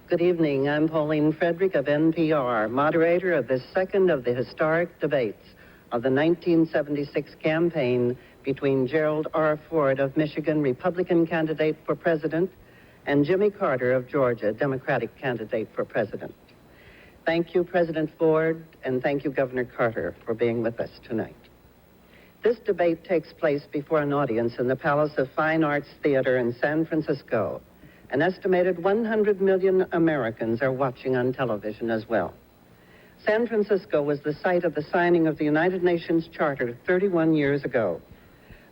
Good evening. I'm Pauline Frederick of NPR, moderator of this second of the historic debates of the 1976 campaign between Gerald R. Ford of Michigan, Republican candidate for president, and Jimmy Carter of Georgia, Democratic candidate for president. Thank you, President Ford, and thank you, Governor Carter, for being with us tonight. This debate takes place before an audience in the Palace of Fine Arts Theater in San Francisco. An estimated 100 million Americans are watching on television as well. San Francisco was the site of the signing of the United Nations Charter 31 years ago.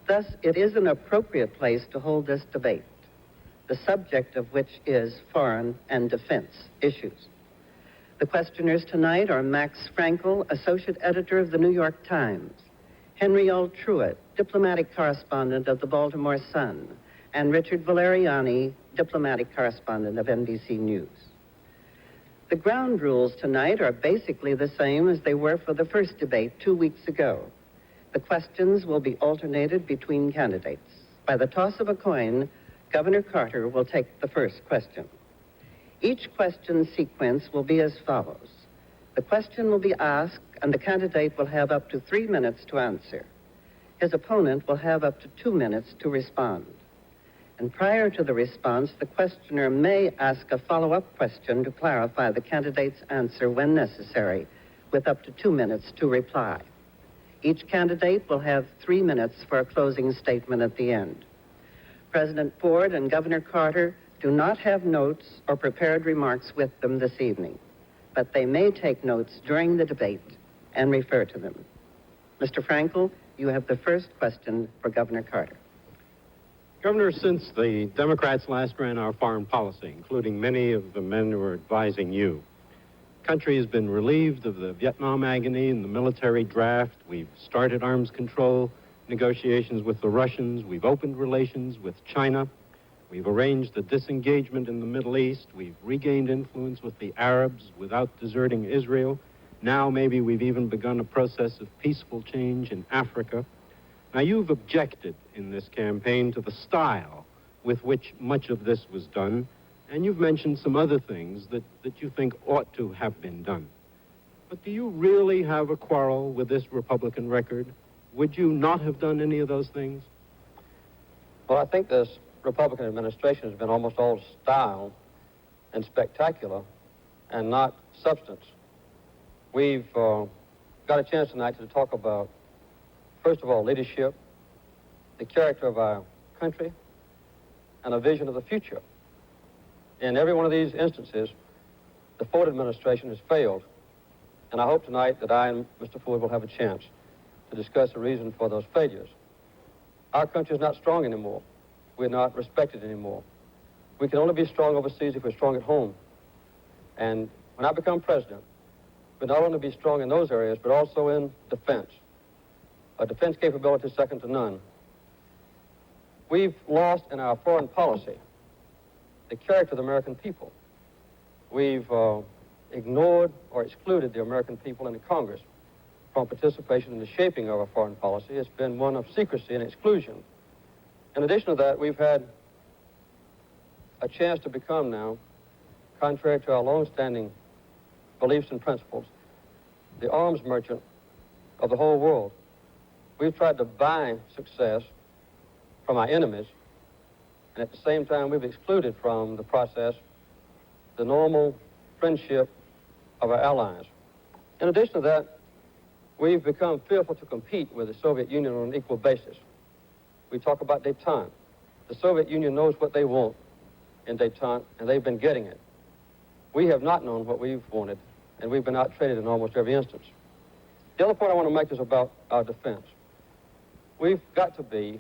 Thus, it is an appropriate place to hold this debate, the subject of which is foreign and defense issues. The questioners tonight are Max Frankel, Associate Editor of the New York Times, Henry L. Truitt, Diplomatic Correspondent of the Baltimore Sun, and Richard Valeriani, Diplomatic Correspondent of NBC News. The ground rules tonight are basically the same as they were for the first debate 2 weeks ago. The questions will be alternated between candidates. By the toss of a coin, Governor Carter will take the first question. Each question sequence will be as follows. The question will be asked, and the candidate will have up to 3 minutes to answer. His opponent will have up to 2 minutes to respond. And prior to the response, the questioner may ask a follow-up question to clarify the candidate's answer when necessary, with up to 2 minutes to reply. Each candidate will have 3 minutes for a closing statement at the end. President Ford and Governor Carter do not have notes or prepared remarks with them this evening, but they may take notes during the debate and refer to them. Mr. Frankel, you have the first question for Governor Carter. Governor, since the Democrats last ran our foreign policy, including many of the men who are advising you, the country has been relieved of the Vietnam agony and the military draft. We've started arms control negotiations with the Russians. We've opened relations with China. We've arranged a disengagement in the Middle East. We've regained influence with the Arabs without deserting Israel. Now maybe we've even begun a process of peaceful change in Africa. Now, you've objected in this campaign to the style with which much of this was done, and you've mentioned some other things that you think ought to have been done. But do you really have a quarrel with this Republican record? Would you not have done any of those things? Well, I think this Republican administration has been almost all style and spectacular and not substance. We've got a chance tonight to talk about, first of all, leadership, the character of our country, and a vision of the future. In every one of these instances, the Ford administration has failed. And I hope tonight that I and Mr. Ford will have a chance to discuss the reason for those failures. Our country is not strong anymore. We're not respected anymore. We can only be strong overseas if we're strong at home. And when I become president, we'll not only be strong in those areas, but also in defense. A defense capability second to none. We've lost in our foreign policy the character of the American people. We've ignored or excluded the American people in the Congress from participation in the shaping of our foreign policy. It's been one of secrecy and exclusion. In addition to that, we've had a chance to become now, contrary to our long-standing beliefs and principles, the arms merchant of the whole world. We've tried to buy success from our enemies, and at the same time, we've excluded from the process the normal friendship of our allies. In addition to that, we've become fearful to compete with the Soviet Union on an equal basis. We talk about détente. The Soviet Union knows what they want in détente, and they've been getting it. We have not known what we've wanted, and we've been out-traded in almost every instance. The other point I want to make is about our defense. We've got to be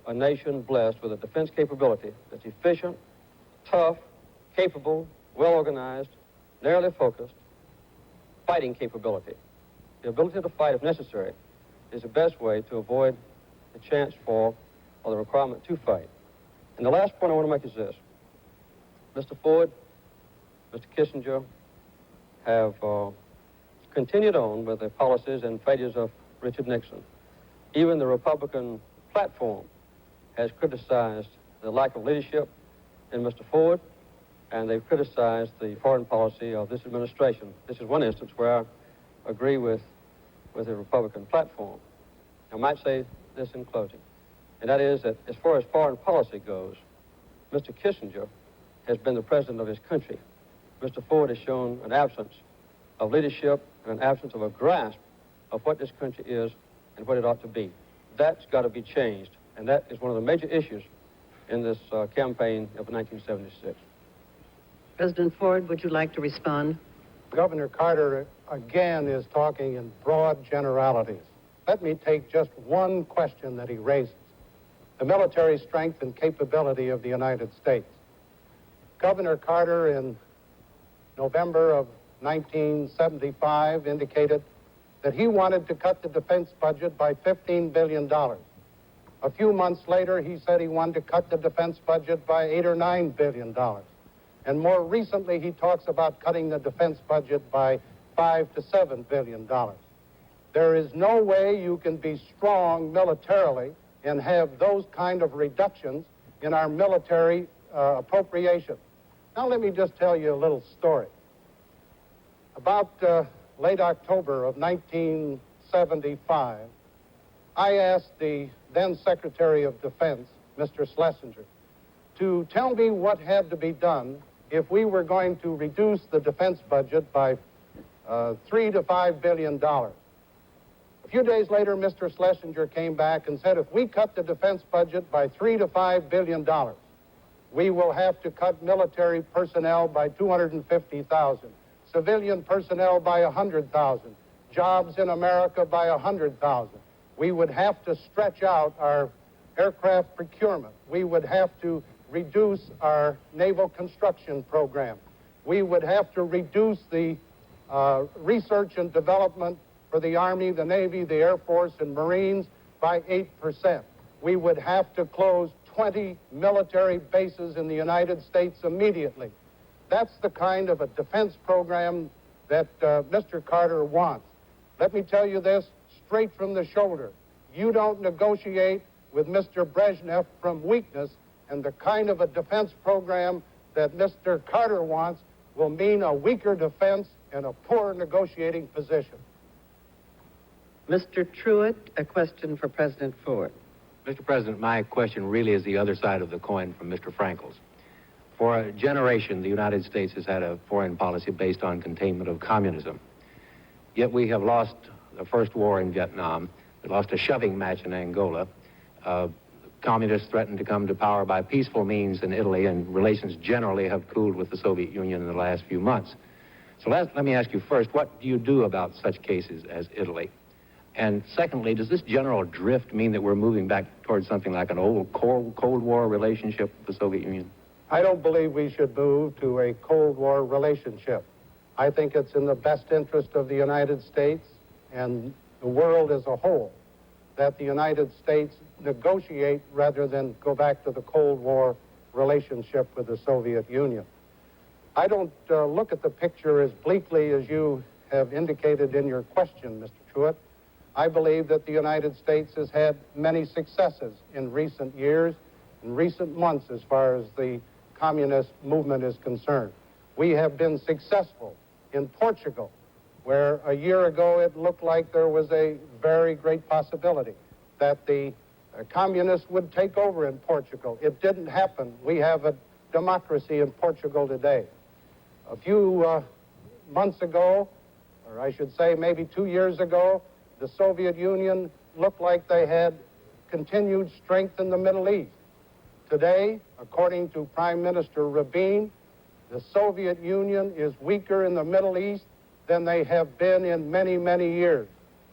a nation blessed with a defense capability that's efficient, tough, capable, well-organized, narrowly focused, fighting capability. The ability to fight, if necessary, is the best way to avoid the chance for or the requirement to fight. And the last point I want to make is this. Mr. Ford, Mr. Kissinger have continued on with the policies and failures of Richard Nixon. Even the Republican platform has criticized the lack of leadership in Mr. Ford and they've criticized the foreign policy of this administration. This is one instance where I agree with the Republican platform. I might say this in closing, and that is that as far as foreign policy goes, Mr. Kissinger has been the president of his country. Mr. Ford has shown an absence of leadership and an absence of a grasp of what this country is and what it ought to be. That's got to be changed, and that is one of the major issues in this campaign of 1976. President Ford, would you like to respond? Governor Carter again is talking in broad generalities. Let me take just one question that he raises: the military strength and capability of the United States. Governor Carter in November of 1975 indicated that he wanted to cut the defense budget by $15 billion. A few months later, he said he wanted to cut the defense budget by $8 or $9 billion. And more recently, he talks about cutting the defense budget by $5 to $7 billion. There is no way you can be strong militarily and have those kind of reductions in our military appropriation. Now, let me just tell you a little story. About late October of 1975, I asked the then Secretary of Defense, Mr. Schlesinger, to tell me what had to be done if we were going to reduce the defense budget by $3 to $5 billion. A few days later, Mr. Schlesinger came back and said, if we cut the defense budget by $3 to $5 billion, we will have to cut military personnel by 250,000, civilian personnel by 100,000, jobs in America by 100,000. We would have to stretch out our aircraft procurement. We would have to reduce our naval construction program. We would have to reduce the research and development for the Army, the Navy, the Air Force, and Marines by 8%. We would have to close 20 military bases in the United States immediately. That's the kind of a defense program that Mr. Carter wants. Let me tell you this straight from the shoulder. You don't negotiate with Mr. Brezhnev from weakness, and the kind of a defense program that Mr. Carter wants will mean a weaker defense and a poor negotiating position. Mr. Truitt, a question for President Ford. Mr. President, my question really is the other side of the coin from Mr. Frankel's. For a generation, the United States has had a foreign policy based on containment of communism. Yet we have lost the first war in Vietnam. We lost a shoving match in Angola. Communists threatened to come to power by peaceful means in Italy, and relations generally have cooled with the Soviet Union in the last few months. So let me ask you first, what do you do about such cases as Italy? And secondly, does this general drift mean that we're moving back towards something like an old Cold War relationship with the Soviet Union? I don't believe we should move to a Cold War relationship. I think it's in the best interest of the United States and the world as a whole that the United States negotiate rather than go back to the Cold War relationship with the Soviet Union. I don't look at the picture as bleakly as you have indicated in your question, Mr. Truitt. I believe that the United States has had many successes in recent years, in recent months, as far as the communist movement is concerned. We have been successful in Portugal, where a year ago it looked like there was a very great possibility that the communists would take over in Portugal. It didn't happen. We have a democracy in Portugal today. A few months ago, or I should say maybe 2 years ago, the Soviet Union looked like they had continued strength in the Middle East. Today, according to Prime Minister Rabin, the Soviet Union is weaker in the Middle East than they have been in many, many years.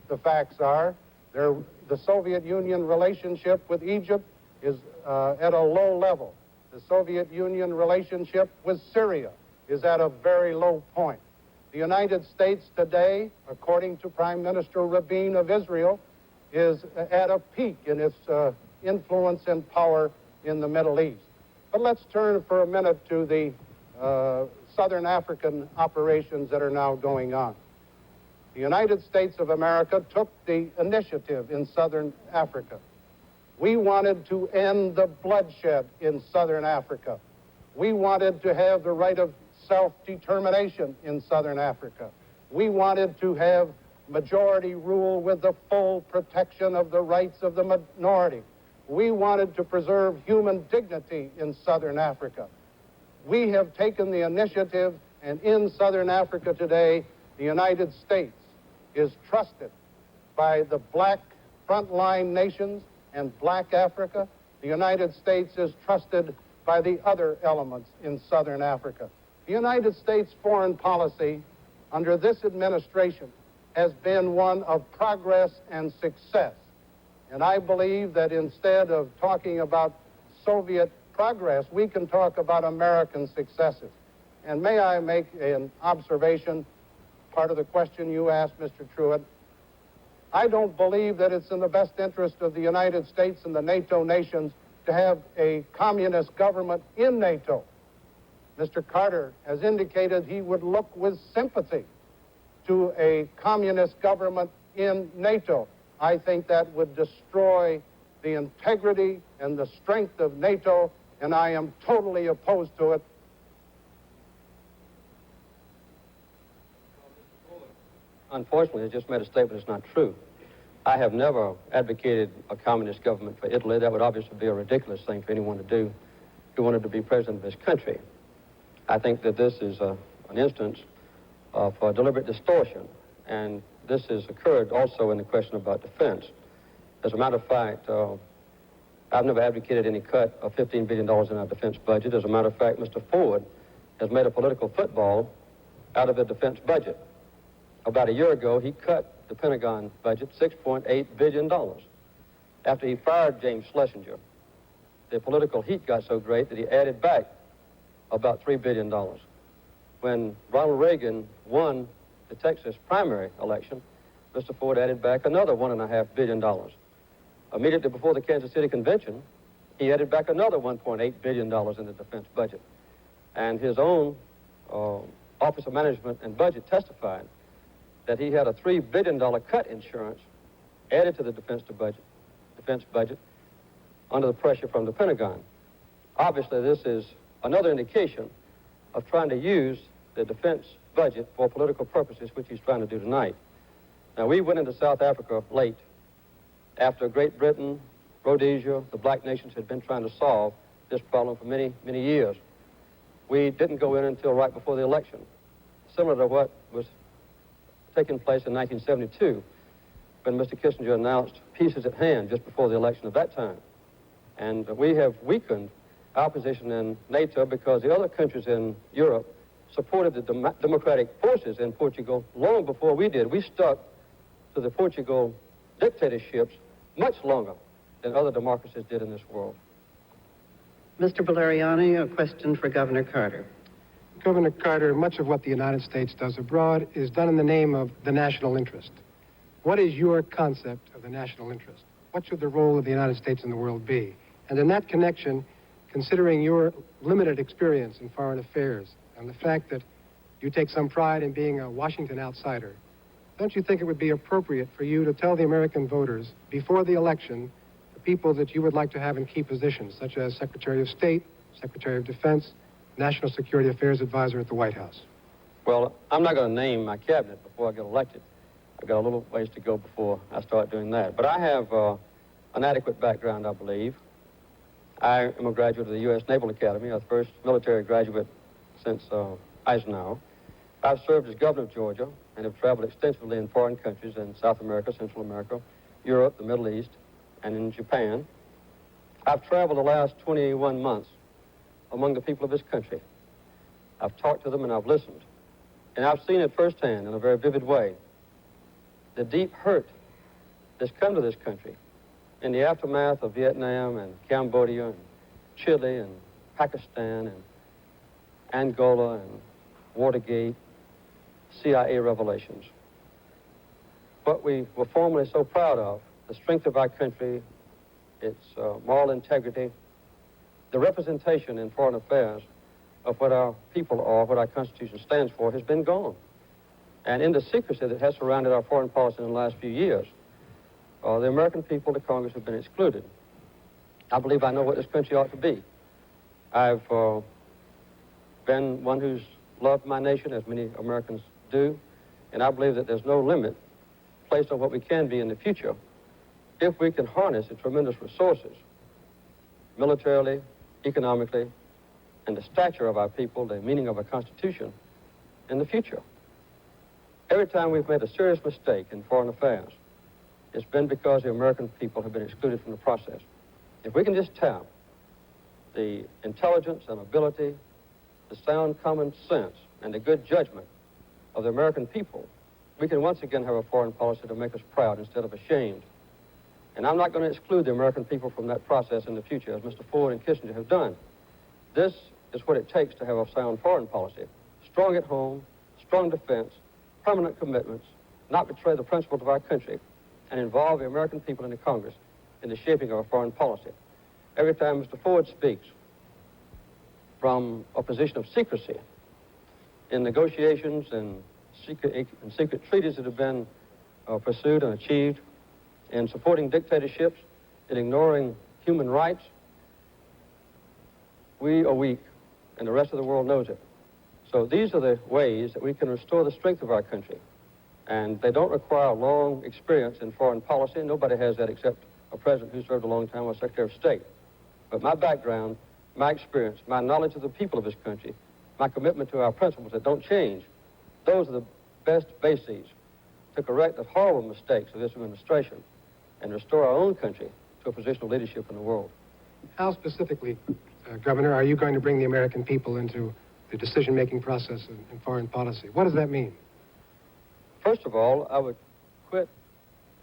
The facts are, the Soviet Union relationship with Egypt is at a low level. The Soviet Union relationship with Syria is at a very low point. The United States today, according to Prime Minister Rabin of Israel, is at a peak in its influence and power in the Middle East. But let's turn for a minute to the Southern African operations that are now going on. The United States of America took the initiative in Southern Africa. We wanted to end the bloodshed in Southern Africa. We wanted to have the right of self-determination in Southern Africa. We wanted to have majority rule with the full protection of the rights of the minority. We wanted to preserve human dignity in Southern Africa. We have taken the initiative, and in Southern Africa today, the United States is trusted by the black frontline nations and black Africa. The United States is trusted by the other elements in Southern Africa. The United States foreign policy under this administration has been one of progress and success. And I believe that instead of talking about Soviet progress, we can talk about American successes. And may I make an observation, part of the question you asked, Mr. Truitt? I don't believe that it's in the best interest of the United States and the NATO nations to have a communist government in NATO. Mr. Carter has indicated he would look with sympathy to a communist government in NATO. I think that would destroy the integrity and the strength of NATO, and I am totally opposed to it. Unfortunately, I just made a statement that's not true. I have never advocated a communist government for Italy. That would obviously be a ridiculous thing for anyone to do who wanted to be president of this country. I think that this is an instance of deliberate distortion, and this has occurred also in the question about defense. As a matter of fact, I've never advocated any cut of $15 billion in our defense budget. As a matter of fact, Mr. Ford has made a political football out of the defense budget. About a year ago, he cut the Pentagon budget $6.8 billion. After he fired James Schlesinger, the political heat got so great that he added back about $3 billion. When Ronald Reagan won the Texas primary election, Mr. Ford added back another $1.5 billion. Immediately before the Kansas City Convention, he added back another $1.8 billion in the defense budget. And his own Office of Management and Budget testified that he had a $3 billion cut insurance added to the defense budget under the pressure from the Pentagon. Obviously, this is another indication of trying to use the defense budget for political purposes, which he's trying to do tonight. Now, we went into South Africa late, after Great Britain, Rhodesia, the black nations had been trying to solve this problem for many, many years. We didn't go in until right before the election, similar to what was taking place in 1972, when Mr. Kissinger announced peace is at hand just before the election of that time. And we have weakened our position in NATO because the other countries in Europe supported the democratic forces in Portugal long before we did. We stuck to the Portugal dictatorships much longer than other democracies did in this world. Mr. Valeriani, a question for Governor Carter. Governor Carter, much of what the United States does abroad is done in the name of the national interest. What is your concept of the national interest? What should the role of the United States in the world be? And in that connection, considering your limited experience in foreign affairs and the fact that you take some pride in being a Washington outsider, don't you think it would be appropriate for you to tell the American voters before the election the people that you would like to have in key positions, such as Secretary of State, Secretary of Defense, National Security Affairs Advisor at the White House? Well, I'm not going to name my cabinet before I get elected. I've got a little ways to go before I start doing that. But I have an adequate background, I believe. I am a graduate of the U.S. Naval Academy, the first military graduate since Eisenhower. I've served as governor of Georgia and have traveled extensively in foreign countries in South America, Central America, Europe, the Middle East, and in Japan. I've traveled the last 21 months among the people of this country. I've talked to them and I've listened. And I've seen it firsthand in a very vivid way, the deep hurt that's come to this country in the aftermath of Vietnam and Cambodia and Chile and Pakistan and Angola and Watergate, CIA revelations. What we were formerly so proud of, the strength of our country, its moral integrity, the representation in foreign affairs of what our people are, what our Constitution stands for, has been gone. And in the secrecy that has surrounded our foreign policy in the last few years, the American people, the Congress, have been excluded. I believe I know what this country ought to be. I've been one who's loved my nation, as many Americans do, and I believe that there's no limit placed on what we can be in the future if we can harness the tremendous resources, militarily, economically, and the stature of our people, the meaning of a constitution, in the future. Every time we've made a serious mistake in foreign affairs, it's been because the American people have been excluded from the process. If we can just tap the intelligence and ability, the sound common sense, and the good judgment of the American people, we can once again have a foreign policy to make us proud instead of ashamed. And I'm not going to exclude the American people from that process in the future, as Mr. Ford and Kissinger have done. This is what it takes to have a sound foreign policy. Strong at home, strong defense, permanent commitments, not betray the principles of our country, and involve the American people in the Congress in the shaping of a foreign policy. Every time Mr. Ford speaks from a position of secrecy in negotiations and secret treaties that have been pursued and achieved, in supporting dictatorships, in ignoring human rights, we are weak, and the rest of the world knows it. So these are the ways that we can restore the strength of our country. And they don't require long experience in foreign policy. Nobody has that except a president who served a long time as Secretary of State. But my background, my experience, my knowledge of the people of this country, my commitment to our principles that don't change, those are the best bases to correct the horrible mistakes of this administration and restore our own country to a position of leadership in the world. How specifically, Governor, are you going to bring the American people into the decision-making process in foreign policy? What does that mean? First of all, I would quit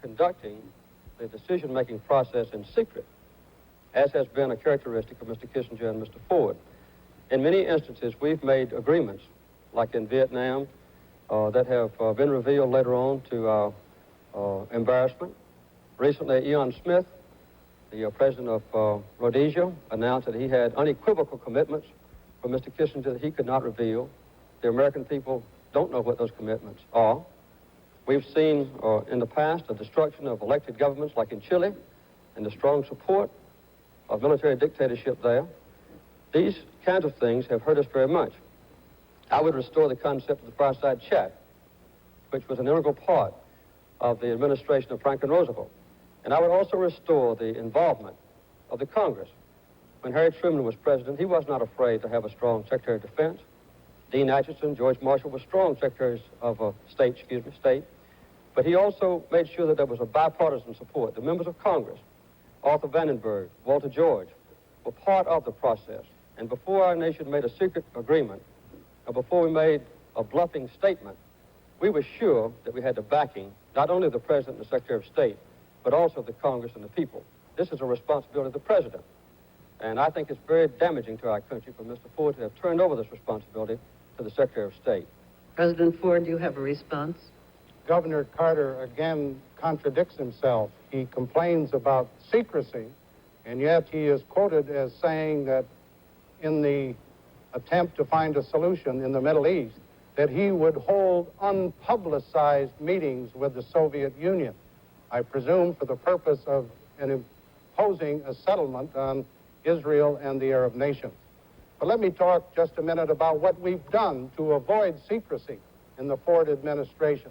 conducting the decision-making process in secret, as has been a characteristic of Mr. Kissinger and Mr. Ford. In many instances, we've made agreements, like in Vietnam, that have been revealed later on to our embarrassment. Recently, Ian Smith, the president of Rhodesia, announced that he had unequivocal commitments from Mr. Kissinger that he could not reveal. The American people don't know what those commitments are. We've seen in the past the destruction of elected governments like in Chile and the strong support of military dictatorship there. These kinds of things have hurt us very much. I would restore the concept of the fireside chat, which was an integral part of the administration of Franklin Roosevelt. And I would also restore the involvement of the Congress. When Harry Truman was president, he was not afraid to have a strong Secretary of Defense. Dean Acheson, George Marshall were strong secretaries of state. But he also made sure that there was a bipartisan support. The members of Congress, Arthur Vandenberg, Walter George, were part of the process. And before our nation made a secret agreement, or before we made a bluffing statement, we were sure that we had the backing, not only of the President and the Secretary of State, but also of the Congress and the people. This is a responsibility of the President. And I think it's very damaging to our country for Mr. Ford to have turned over this responsibility to the Secretary of State. President Ford, do you have a response? Governor Carter again contradicts himself. He complains about secrecy, and yet he is quoted as saying that in the attempt to find a solution in the Middle East, that he would hold unpublicized meetings with the Soviet Union, I presume for the purpose of imposing a settlement on Israel and the Arab nations. But let me talk just a minute about what we've done to avoid secrecy in the Ford administration.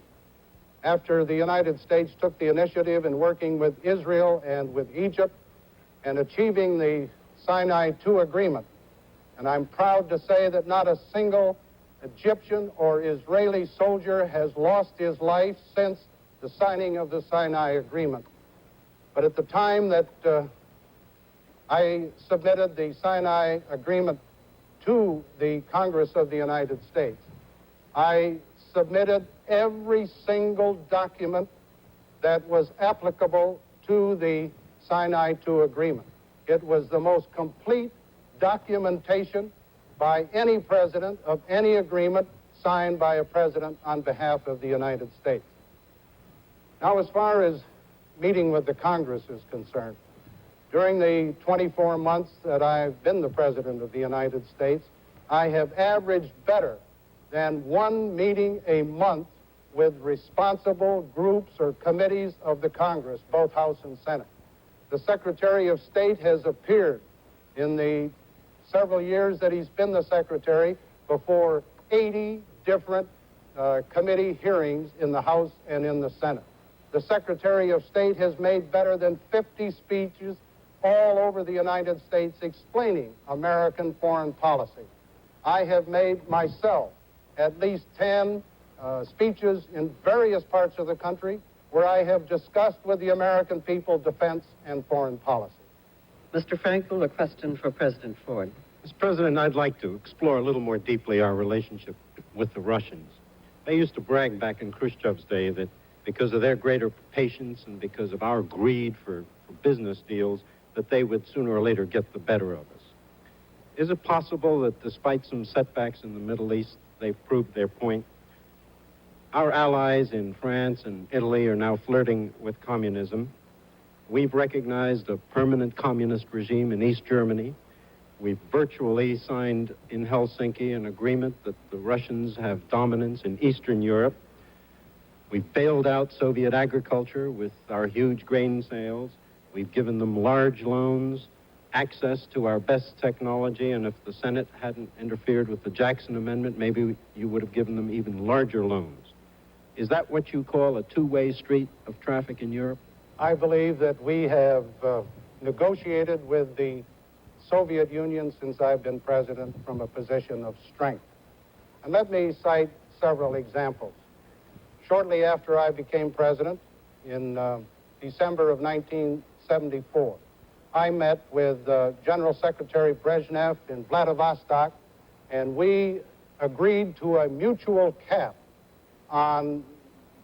After the United States took the initiative in working with Israel and with Egypt and achieving the Sinai II agreement, and I'm proud to say that not a single Egyptian or Israeli soldier has lost his life since the signing of the Sinai agreement. But at the time that I submitted the Sinai agreement to the Congress of the United States, I submitted every single document that was applicable to the Sinai II agreement. It was the most complete documentation by any president of any agreement signed by a president on behalf of the United States. Now, as far as meeting with the Congress is concerned, during the 24 months that I've been the President of the United States, I have averaged better than one meeting a month with responsible groups or committees of the Congress, both House and Senate. The Secretary of State has appeared in the several years that he's been the Secretary before 80 different committee hearings in the House and in the Senate. The Secretary of State has made better than 50 speeches all over the United States explaining American foreign policy. I have made myself at least 10 speeches in various parts of the country where I have discussed with the American people defense and foreign policy. Mr. Frankel, a question for President Ford. Mr. President, I'd like to explore a little more deeply our relationship with the Russians. They used to brag back in Khrushchev's day that because of their greater patience and because of our greed for business deals, that they would sooner or later get the better of us. Is it possible that despite some setbacks in the Middle East, they've proved their point? Our allies in France and Italy are now flirting with communism. We've recognized a permanent communist regime in East Germany. We've virtually signed in Helsinki an agreement that the Russians have dominance in Eastern Europe. We've bailed out Soviet agriculture with our huge grain sales. We've given them large loans, access to our best technology, and if the Senate hadn't interfered with the Jackson Amendment, maybe you would have given them even larger loans. Is that what you call a two-way street of traffic in Europe? I believe that we have negotiated with the Soviet Union since I've been president from a position of strength. And let me cite several examples. Shortly after I became president, in December of 1974, I met with General Secretary Brezhnev in Vladivostok, and we agreed to a mutual cap on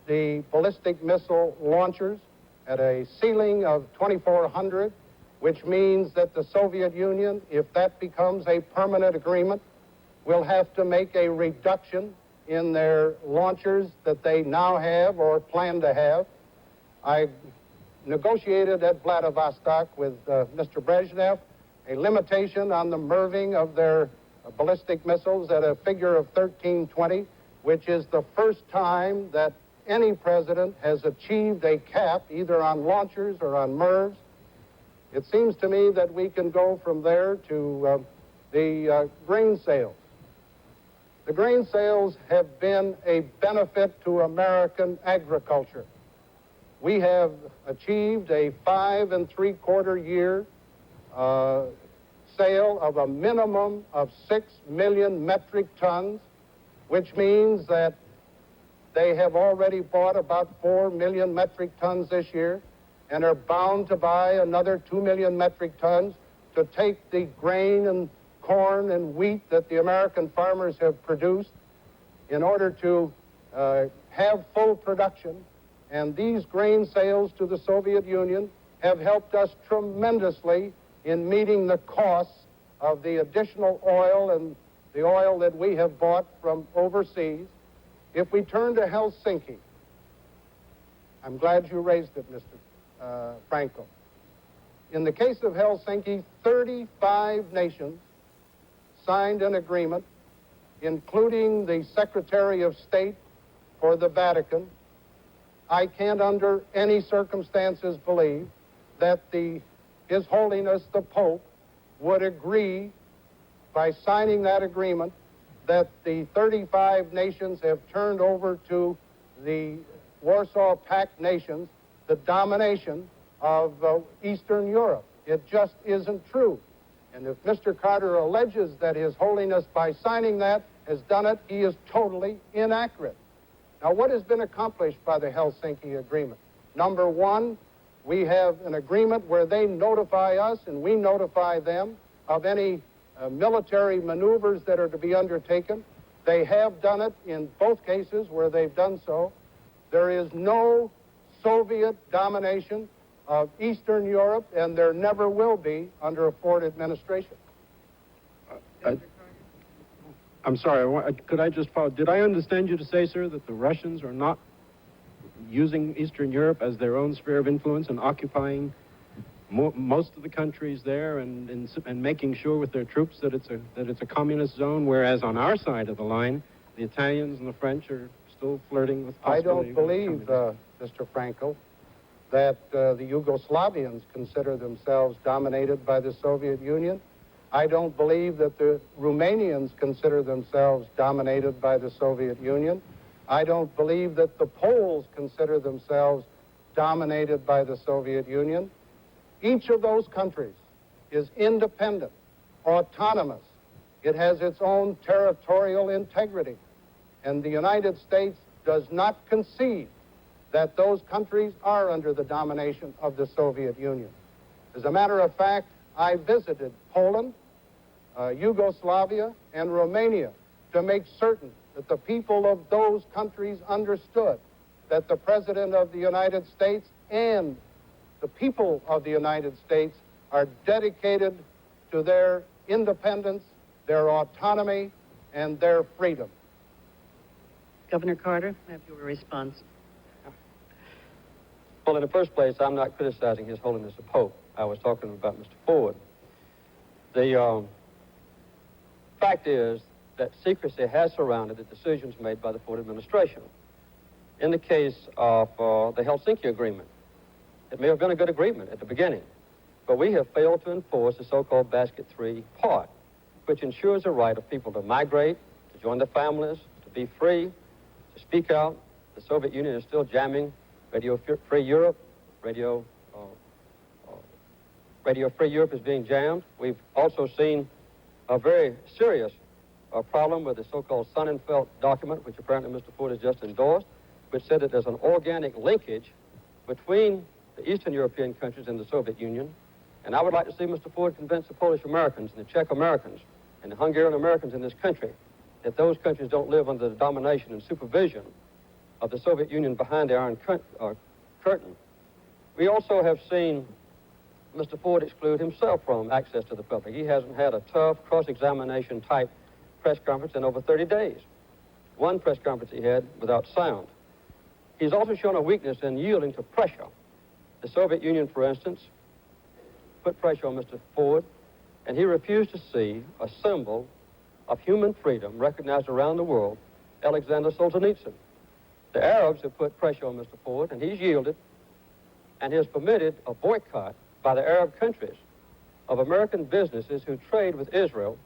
the ballistic missile launchers at a ceiling of 2,400, which means that the Soviet Union, if that becomes a permanent agreement, will have to make a reduction in their launchers that they now have or plan to have. I negotiated at Vladivostok with Mr. Brezhnev a limitation on the MIRVing of their ballistic missiles at a figure of 1320, which is the first time that any president has achieved a cap either on launchers or on MIRVs. It seems to me that we can go from there to the grain sales. The grain sales have been a benefit to American agriculture. We have achieved a 5 3/4 year sale of a minimum of 6 million metric tons, which means that they have already bought about 4 million metric tons this year and are bound to buy another 2 million metric tons to take the grain and corn and wheat that the American farmers have produced in order to have full production. And these grain sales to the Soviet Union have helped us tremendously in meeting the costs of the additional oil and the oil that we have bought from overseas. If we turn to Helsinki, I'm glad you raised it, Mr. Frankel. In the case of Helsinki, 35 nations signed an agreement, including the Secretary of State for the Vatican. I can't under any circumstances believe that His Holiness the Pope would agree by signing that agreement that the 35 nations have turned over to the Warsaw Pact nations the domination of Eastern Europe. It just isn't true. And if Mr. Carter alleges that His Holiness, by signing that, has done it, he is totally inaccurate. Now, what has been accomplished by the Helsinki Agreement? Number one, we have an agreement where they notify us and we notify them of any military maneuvers that are to be undertaken. They have done it in both cases where they've done so. There is no Soviet domination of Eastern Europe, and there never will be under a Ford administration. I'm sorry, could I just follow? Did I understand you to say, sir, that the Russians are not using Eastern Europe as their own sphere of influence and occupying most of the countries there and making sure with their troops that it's a communist zone, whereas on our side of the line, the Italians and the French are still flirting with possibility? I don't believe, Mr. Frankel, that the Yugoslavians consider themselves dominated by the Soviet Union. I don't believe that the Romanians consider themselves dominated by the Soviet Union. I don't believe that the Poles consider themselves dominated by the Soviet Union. Each of those countries is independent, autonomous. It has its own territorial integrity. And the United States does not concede that those countries are under the domination of the Soviet Union. As a matter of fact, I visited Poland, Yugoslavia, and Romania to make certain that the people of those countries understood that the President of the United States and the people of the United States are dedicated to their independence, their autonomy, and their freedom. Governor Carter, have your response. Well, in the first place, I'm not criticizing His Holiness the Pope. I was talking about Mr. Ford. The fact is that secrecy has surrounded the decisions made by the Ford administration. In the case of the Helsinki Agreement, it may have been a good agreement at the beginning, but we have failed to enforce the so-called Basket 3 part, which ensures the right of people to migrate, to join their families, to be free, to speak out. The Soviet Union is still jamming Radio Free Europe. Radio Free Europe is being jammed. We've also seen a very serious problem with the so-called Sonnenfeld document, which apparently Mr. Ford has just endorsed, which said that there's an organic linkage between the Eastern European countries and the Soviet Union. And I would like to see Mr. Ford convince the Polish Americans and the Czech Americans and the Hungarian Americans in this country that those countries don't live under the domination and supervision of the Soviet Union behind the Iron Curtain. We also have seen Mr. Ford exclude himself from access to the public. He hasn't had a tough cross-examination type press conference in over 30 days. One press conference he had without sound. He's also shown a weakness in yielding to pressure. The Soviet Union, for instance, put pressure on Mr. Ford, and he refused to see a symbol of human freedom recognized around the world, Alexander Solzhenitsyn. The Arabs have put pressure on Mr. Ford, and he's yielded, and he has permitted a boycott by the Arab countries of American businesses who trade with Israel,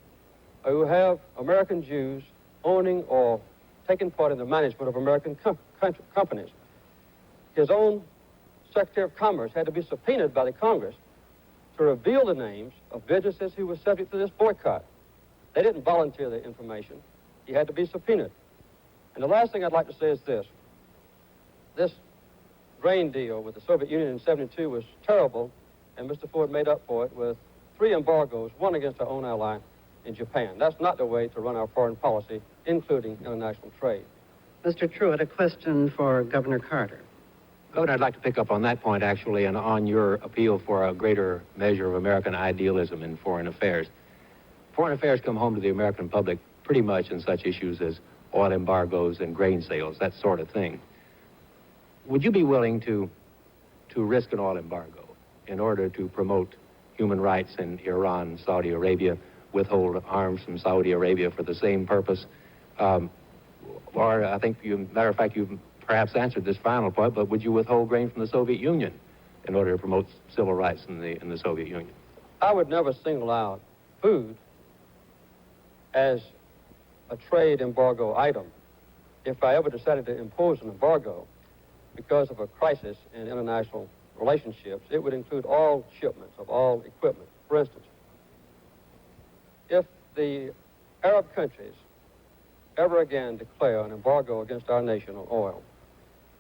or who have American Jews owning or taking part in the management of American companies. His own Secretary of Commerce had to be subpoenaed by the Congress to reveal the names of businesses who were subject to this boycott. They didn't volunteer the information. He had to be subpoenaed. And the last thing I'd like to say is this. This grain deal with the Soviet Union in '72 was terrible, and Mr. Ford made up for it with 3 embargoes, one against our own ally in Japan. That's not the way to run our foreign policy, including international trade. Mr. Truitt, a question for Governor Carter. Governor, I'd like to pick up on that point, actually, and on your appeal for a greater measure of American idealism in foreign affairs. Foreign affairs come home to the American public pretty much in such issues as oil embargoes and grain sales, that sort of thing. Would you be willing to risk an oil embargo in order to promote human rights in Iran, Saudi Arabia, withhold arms from Saudi Arabia for the same purpose? Or I think, matter of fact, you've perhaps answered this final point, but would you withhold grain from the Soviet Union in order to promote civil rights in the Soviet Union? I would never single out food as a trade embargo item. If I ever decided to impose an embargo because of a crisis in international relationships, it would include all shipments of all equipment. For instance, if the Arab countries ever again declare an embargo against our nation on oil,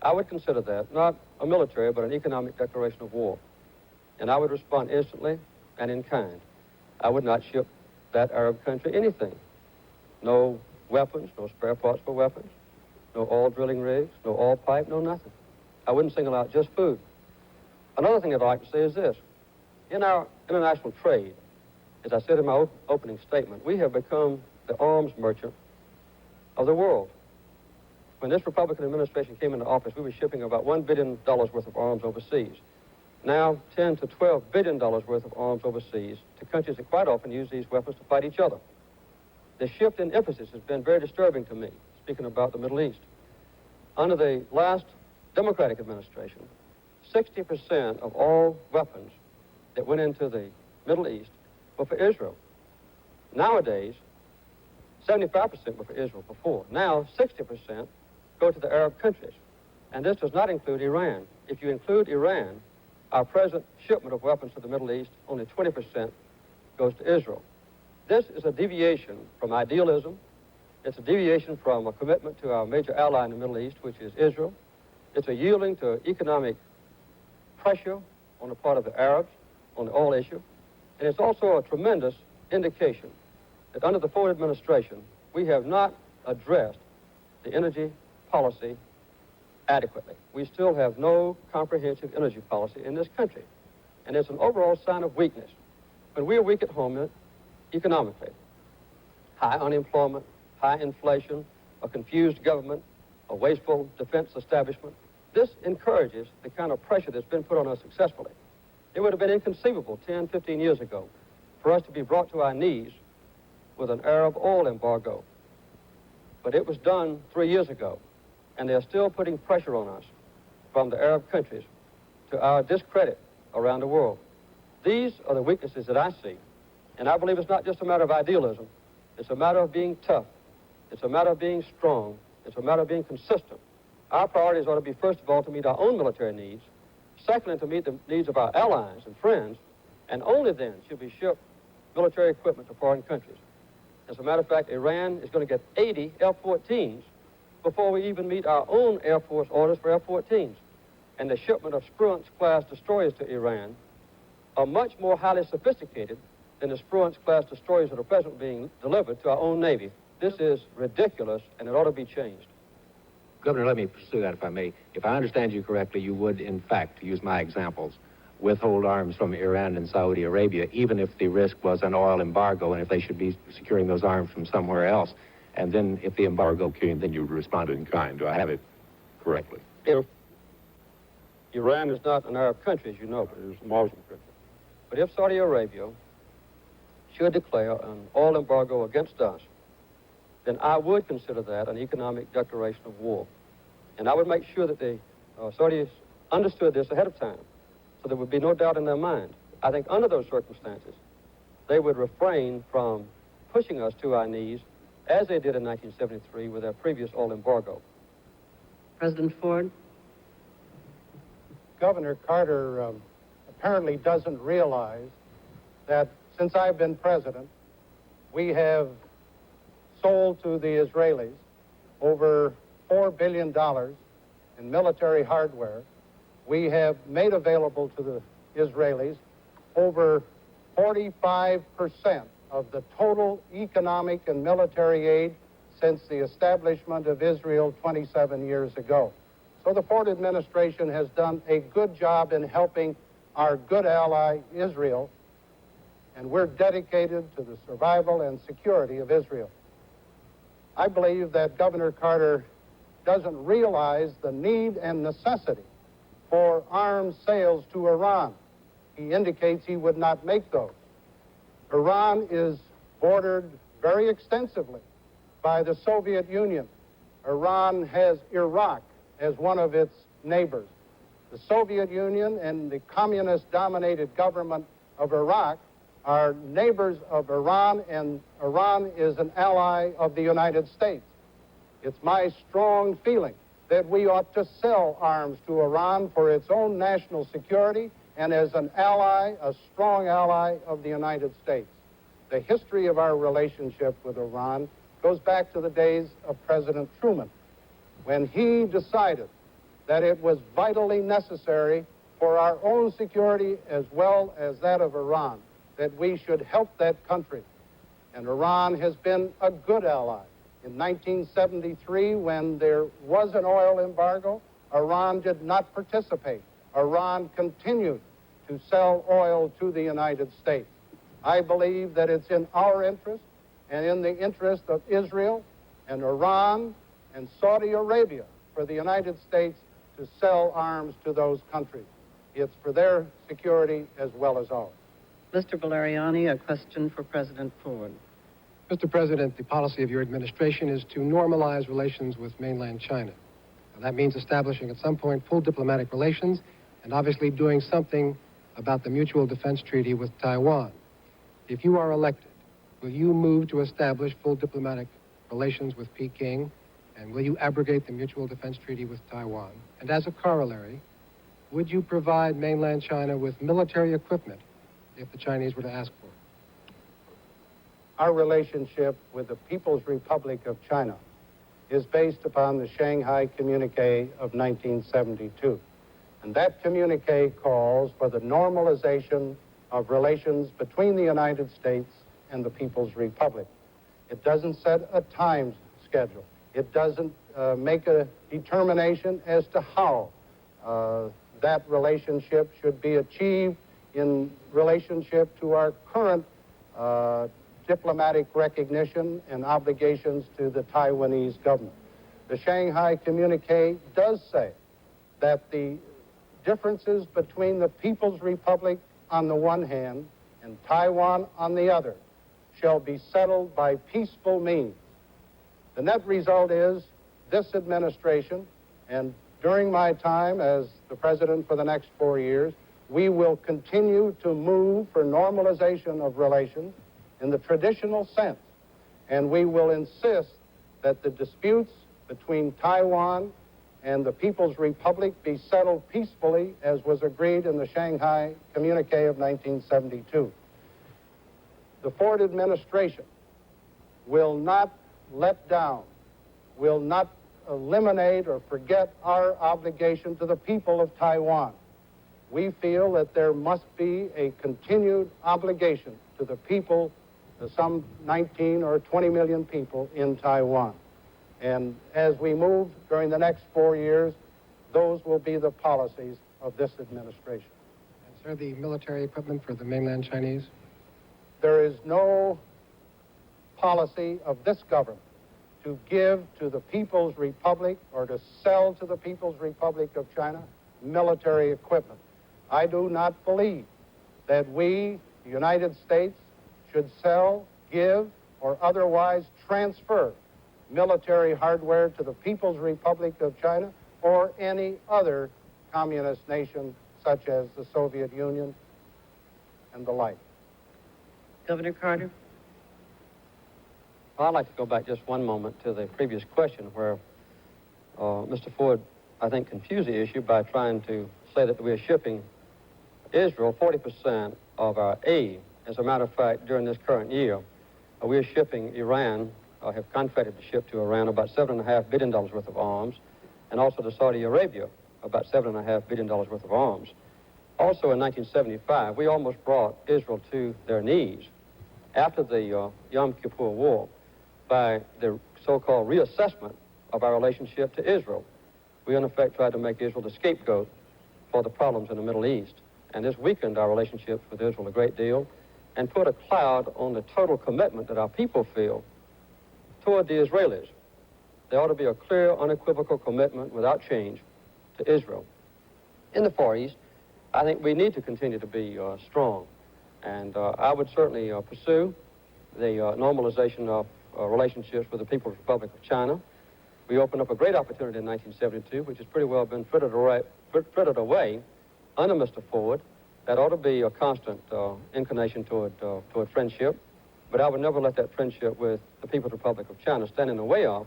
I would consider that not a military but an economic declaration of war. And I would respond instantly and in kind. I would not ship that Arab country anything. No weapons, no spare parts for weapons, no oil drilling rigs, no oil pipe, no nothing. I wouldn't single out just food. Another thing I'd like to say is this. In our international trade, as I said in my opening statement, we have become the arms merchant of the world. When this Republican administration came into office, we were shipping about $1 billion worth of arms overseas. Now, $10 to $12 billion worth of arms overseas to countries that quite often use these weapons to fight each other. The shift in emphasis has been very disturbing to me, speaking about the Middle East. Under the last Democratic administration, 60% of all weapons that went into the Middle East were for Israel. Nowadays, 75% were for Israel before. Now, 60% go to the Arab countries. And this does not include Iran. If you include Iran, our present shipment of weapons to the Middle East, only 20% goes to Israel. This is a deviation from idealism. It's a deviation from a commitment to our major ally in the Middle East, which is Israel. It's a yielding to economic pressure on the part of the Arabs on the oil issue. And it's also a tremendous indication that under the Ford administration, we have not addressed the energy policy adequately. We still have no comprehensive energy policy in this country. And it's an overall sign of weakness. When we are weak at home economically, high unemployment, high inflation, a confused government, a wasteful defense establishment, this encourages the kind of pressure that's been put on us successfully. It would have been inconceivable 10, 15 years ago for us to be brought to our knees with an Arab oil embargo. But it was done 3 years ago, and they're still putting pressure on us from the Arab countries to our discredit around the world. These are the weaknesses that I see, and I believe it's not just a matter of idealism. It's a matter of being tough. It's a matter of being strong. It's a matter of being consistent. Our priorities ought to be, first of all, to meet our own military needs, secondly, to meet the needs of our allies and friends, and only then should we ship military equipment to foreign countries. As a matter of fact, Iran is going to get 80 F-14s before we even meet our own Air Force orders for F-14s. And the shipment of Spruance-class destroyers to Iran are much more highly sophisticated than the Spruance-class destroyers that are presently being delivered to our own Navy. This is ridiculous, and it ought to be changed. Governor, let me pursue that if I may. If I understand you correctly, you would, in fact, to use my examples, withhold arms from Iran and Saudi Arabia, even if the risk was an oil embargo and if they should be securing those arms from somewhere else. And then if the embargo came, then you would respond in kind. Do I have it correctly? If Iran is not an Arab country, as you know, but it is a Muslim country. But if Saudi Arabia should declare an oil embargo against us, then I would consider that an economic declaration of war. And I would make sure that the Saudis understood this ahead of time, so there would be no doubt in their mind. I think under those circumstances, they would refrain from pushing us to our knees, as they did in 1973 with their previous oil embargo. President Ford? Governor Carter apparently doesn't realize that since I've been president, we have sold to the Israelis over $4 billion in military hardware. We have made available to the Israelis over 45% of the total economic and military aid since the establishment of Israel 27 years ago. So the Ford administration has done a good job in helping our good ally, Israel, and we're dedicated to the survival and security of Israel. I believe that Governor Carter doesn't realize the need and necessity for arms sales to Iran. He indicates he would not make those. Iran is bordered very extensively by the Soviet Union. Iran has Iraq as one of its neighbors. The Soviet Union and the communist-dominated government of Iraq are neighbors of Iran, and Iran is an ally of the United States. It's my strong feeling that we ought to sell arms to Iran for its own national security and as an ally, a strong ally of the United States. The history of our relationship with Iran goes back to the days of President Truman, when he decided that it was vitally necessary for our own security as well as that of Iran that we should help that country. And Iran has been a good ally. In 1973, when there was an oil embargo, Iran did not participate. Iran continued to sell oil to the United States. I believe that it's in our interest and in the interest of Israel and Iran and Saudi Arabia for the United States to sell arms to those countries. It's for their security as well as ours. Mr. Valeriani, a question for President Ford. Mr. President, the policy of your administration is to normalize relations with mainland China. Now, that means establishing at some point full diplomatic relations and obviously doing something about the mutual defense treaty with Taiwan. If you are elected, will you move to establish full diplomatic relations with Peking? And will you abrogate the Mutual Defense Treaty with Taiwan? And as a corollary, would you provide mainland China with military equipment if the Chinese were to ask for it? Our relationship with the People's Republic of China is based upon the Shanghai Communique of 1972. And that communique calls for the normalization of relations between the United States and the People's Republic. It doesn't set a time schedule. It doesn't make a determination as to how that relationship should be achieved in relationship to our current diplomatic recognition and obligations to the Taiwanese government. The Shanghai Communique does say that the differences between the People's Republic on the one hand and Taiwan on the other shall be settled by peaceful means. The net result is this administration, and during my time as the president for the next 4 years, we will continue to move for normalization of relations in the traditional sense, and we will insist that the disputes between Taiwan and the People's Republic be settled peacefully as was agreed in the Shanghai Communique of 1972. The Ford administration will not let down, will not eliminate or forget our obligation to the people of Taiwan. We feel that there must be a continued obligation to the people, to some 19 or 20 million people in Taiwan. And as we move during the next 4 years, those will be the policies of this administration. And, sir, the military equipment for the mainland Chinese? There is no policy of this government to give to the People's Republic or to sell to the People's Republic of China military equipment. I do not believe that we, the United States, should sell, give, or otherwise transfer military hardware to the People's Republic of China or any other communist nation such as the Soviet Union and the like. Governor Carter? I'd like to go back just one moment to the previous question where Mr. Ford, I think, confused the issue by trying to say that we are shipping Israel 40% of our aid. As a matter of fact, during this current year, we are shipping Iran, have contracted to ship to Iran about $7.5 billion worth of arms, and also to Saudi Arabia about $7.5 billion worth of arms. Also in 1975, we almost brought Israel to their knees after the Yom Kippur War by the so-called reassessment of our relationship to Israel. We, in effect, tried to make Israel the scapegoat for the problems in the Middle East. And this weakened our relationships with Israel a great deal and put a cloud on the total commitment that our people feel toward the Israelis. There ought to be a clear, unequivocal commitment without change to Israel. In the Far East, I think we need to continue to be strong. And I would certainly pursue the normalization of relationships with the People's Republic of China. We opened up a great opportunity in 1972, which has pretty well been frittered away under Mr. Ford. That ought to be a constant inclination toward friendship. But I would never let that friendship with the People's Republic of China stand in the way of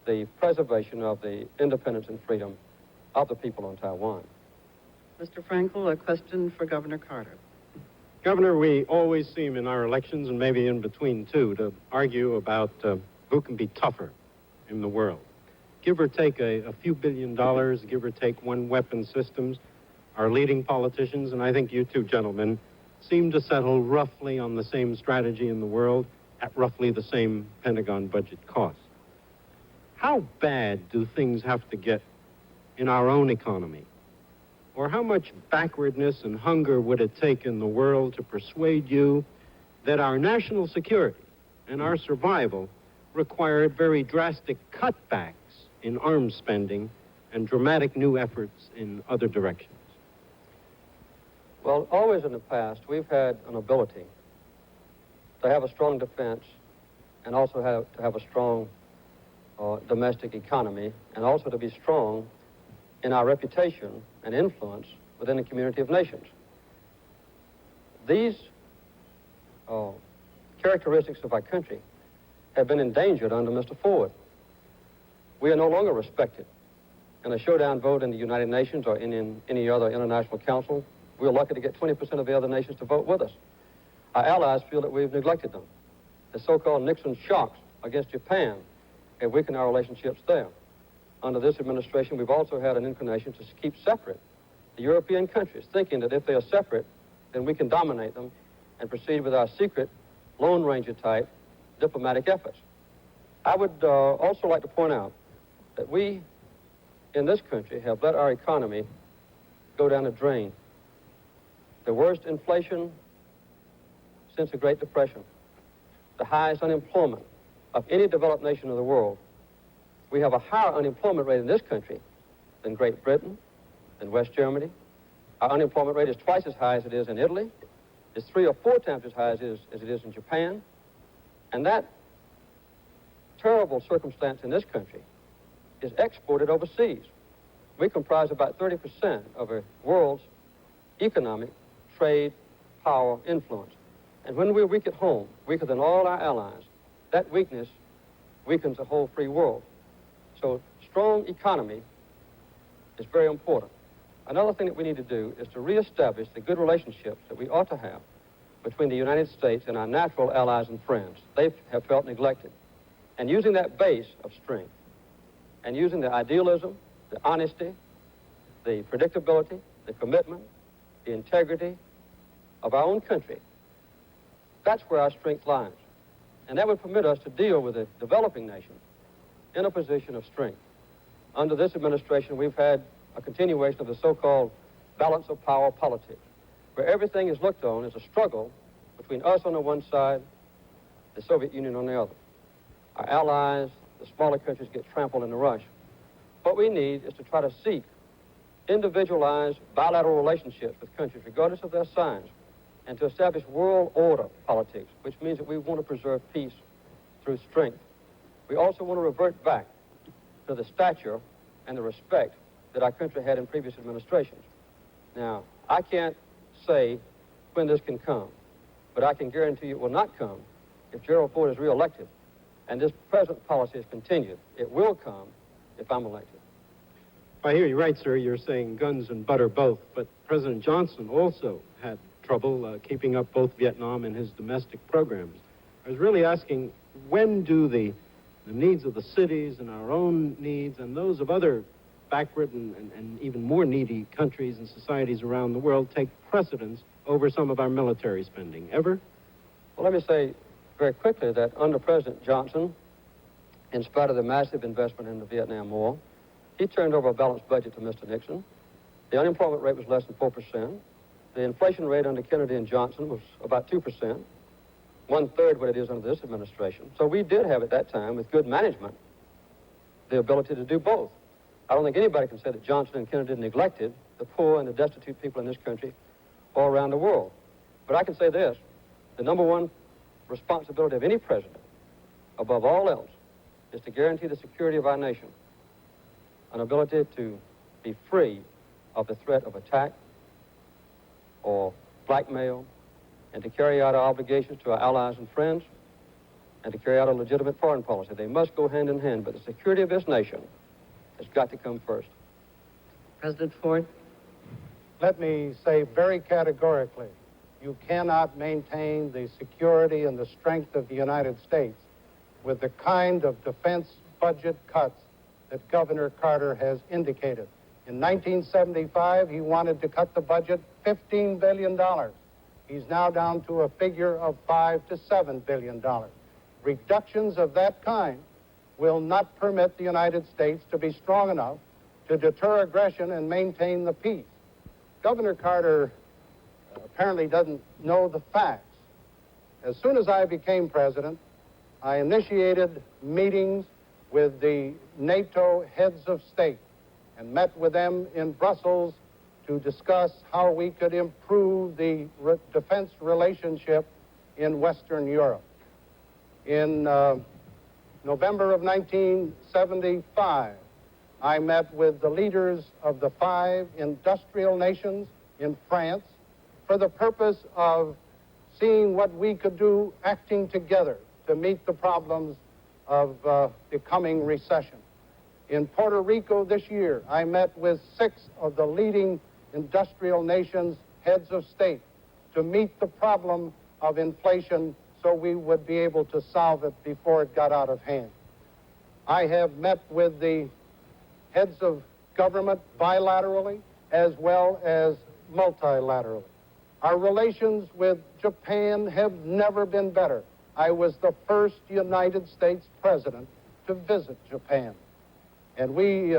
the preservation of the independence and freedom of the people on Taiwan. Mr. Frankel, a question for Governor Carter. Governor, we always seem in our elections, and maybe in between too, to argue about who can be tougher in the world. Give or take a few $billion, give or take one weapon systems, our leading politicians, and I think you two gentlemen, seem to settle roughly on the same strategy in the world at roughly the same Pentagon budget cost. How bad do things have to get in our own economy? Or how much backwardness and hunger would it take in the world to persuade you that our national security and our survival require very drastic cutbacks in arms spending and dramatic new efforts in other directions? Well, always in the past, we've had an ability to have a strong defense and also to have a strong domestic economy, and also to be strong in our reputation and influence within the community of nations. These characteristics of our country have been endangered under Mr. Ford. We are no longer respected. In a showdown vote in the United Nations or in any other international council, we're lucky to get 20% of the other nations to vote with us. Our allies feel that we've neglected them. The so-called Nixon shocks against Japan have weakened our relationships there. Under this administration, we've also had an inclination to keep separate the European countries, thinking that if they are separate, then we can dominate them and proceed with our secret, Lone Ranger type diplomatic efforts. I would also like to point out that we in this country have let our economy go down the drain. The worst inflation since the Great Depression, the highest unemployment of any developed nation of the world. We have a higher unemployment rate in this country than Great Britain, than West Germany. Our unemployment rate is twice as high as it is in Italy. It's 3 or 4 times as high as it is in Japan. And that terrible circumstance in this country is exported overseas. We comprise about 30% of the world's economic, trade, power, influence. And when we're weak at home, weaker than all our allies, that weakness weakens the whole free world. So strong economy is very important. Another thing that we need to do is to reestablish the good relationships that we ought to have between the United States and our natural allies and friends. They have felt neglected. And using that base of strength, and using the idealism, the honesty, the predictability, the commitment, the integrity of our own country, that's where our strength lies. And that would permit us to deal with a developing nation in a position of strength. Under this administration, we've had a continuation of the so-called balance of power politics, where everything is looked on as a struggle between us on the one side, the Soviet Union on the other. Our allies, the smaller countries, get trampled in the rush. What we need is to try to seek individualized bilateral relationships with countries, regardless of their size, and to establish world order politics, which means that we want to preserve peace through strength. We also want to revert back to the stature and the respect that our country had in previous administrations. Now, I can't say when this can come, but I can guarantee you it will not come if Gerald Ford is reelected and this present policy is continued. It will come if I'm elected. If I hear you right, sir, you're saying guns and butter both, but President Johnson also had trouble keeping up both Vietnam and his domestic programs. I was really asking, when do the needs of the cities and our own needs and those of other backwritten and even more needy countries and societies around the world take precedence over some of our military spending? Ever? Well, let me say very quickly that under President Johnson, in spite of the massive investment in the Vietnam War, he turned over a balanced budget to Mr. Nixon. The unemployment rate was less than 4%. The inflation rate under Kennedy and Johnson was about 2%, 1/3 what it is under this administration. So we did have at that time, with good management, the ability to do both. I don't think anybody can say that Johnson and Kennedy neglected the poor and the destitute people in this country or around the world. But I can say this, the number one responsibility of any president, above all else, is to guarantee the security of our nation, an ability to be free of the threat of attack or blackmail, and to carry out our obligations to our allies and friends, and to carry out a legitimate foreign policy. They must go hand in hand, but the security of this nation has got to come first. President Ford? Let me say very categorically, you cannot maintain the security and the strength of the United States with the kind of defense budget cuts that Governor Carter has indicated. In 1975, he wanted to cut the budget $15 billion. He's now down to a figure of $5 to $7 billion. Reductions of that kind will not permit the United States to be strong enough to deter aggression and maintain the peace. Governor Carter apparently doesn't know the facts. As soon as I became president, I initiated meetings with the NATO heads of state and met with them in Brussels to discuss how we could improve the defense relationship in Western Europe. In November of 1975, I met with the leaders of the 5 industrial nations in France for the purpose of seeing what we could do acting together to meet the problems of the coming recession. In Puerto Rico this year, I met with 6 of the leading industrial nations' heads of state to meet the problem of inflation so we would be able to solve it before it got out of hand. I have met with the heads of government bilaterally as well as multilaterally. Our relations with Japan have never been better. I was the first United States president to visit Japan. And we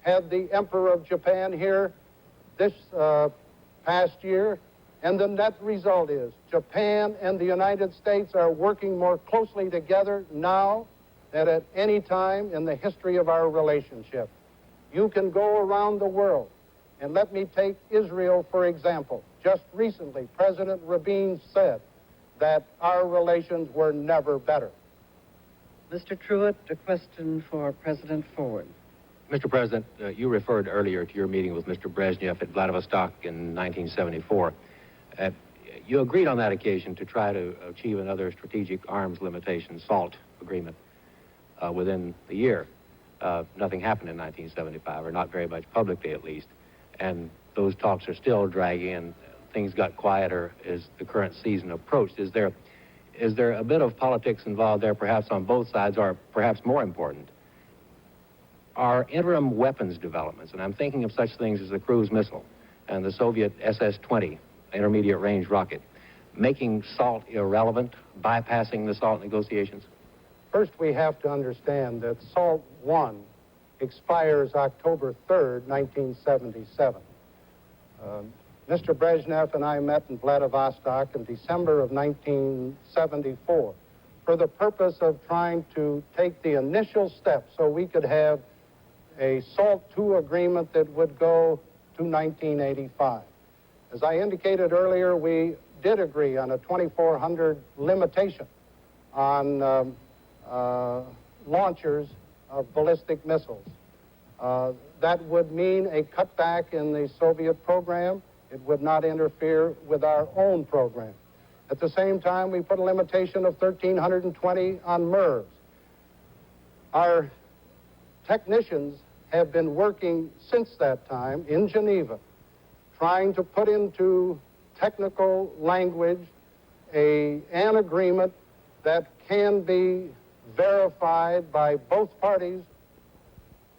had the Emperor of Japan here this past year, and the net result is Japan and the United States are working more closely together now than at any time in the history of our relationship. You can go around the world, and let me take Israel for example. Just recently, President Rabin said that our relations were never better. Mr. Truitt, a question for President Ford. Mr. President, you referred earlier to your meeting with Mr. Brezhnev at Vladivostok in 1974. You agreed on that occasion to try to achieve another strategic arms limitation SALT agreement within the year. Nothing happened in 1975, or not very much publicly at least, and those talks are still dragging, and things got quieter as the current season approached. Is there a bit of politics involved there, perhaps on both sides, or perhaps more important, are interim weapons developments, and I'm thinking of such things as the cruise missile and the Soviet SS-20 intermediate range rocket, making SALT irrelevant, bypassing the SALT negotiations? First, we have to understand that SALT I expires October 3rd, 1977. Mr. Brezhnev and I met in Vladivostok in December of 1974 for the purpose of trying to take the initial steps so we could have a SALT II agreement that would go to 1985. As I indicated earlier, we did agree on a 2,400 limitation on launchers of ballistic missiles. That would mean a cutback in the Soviet program. It would not interfere with our own program. At the same time, we put a limitation of 1,320 on MIRVs. Our technicians have been working since that time in Geneva, trying to put into technical language an agreement that can be verified by both parties.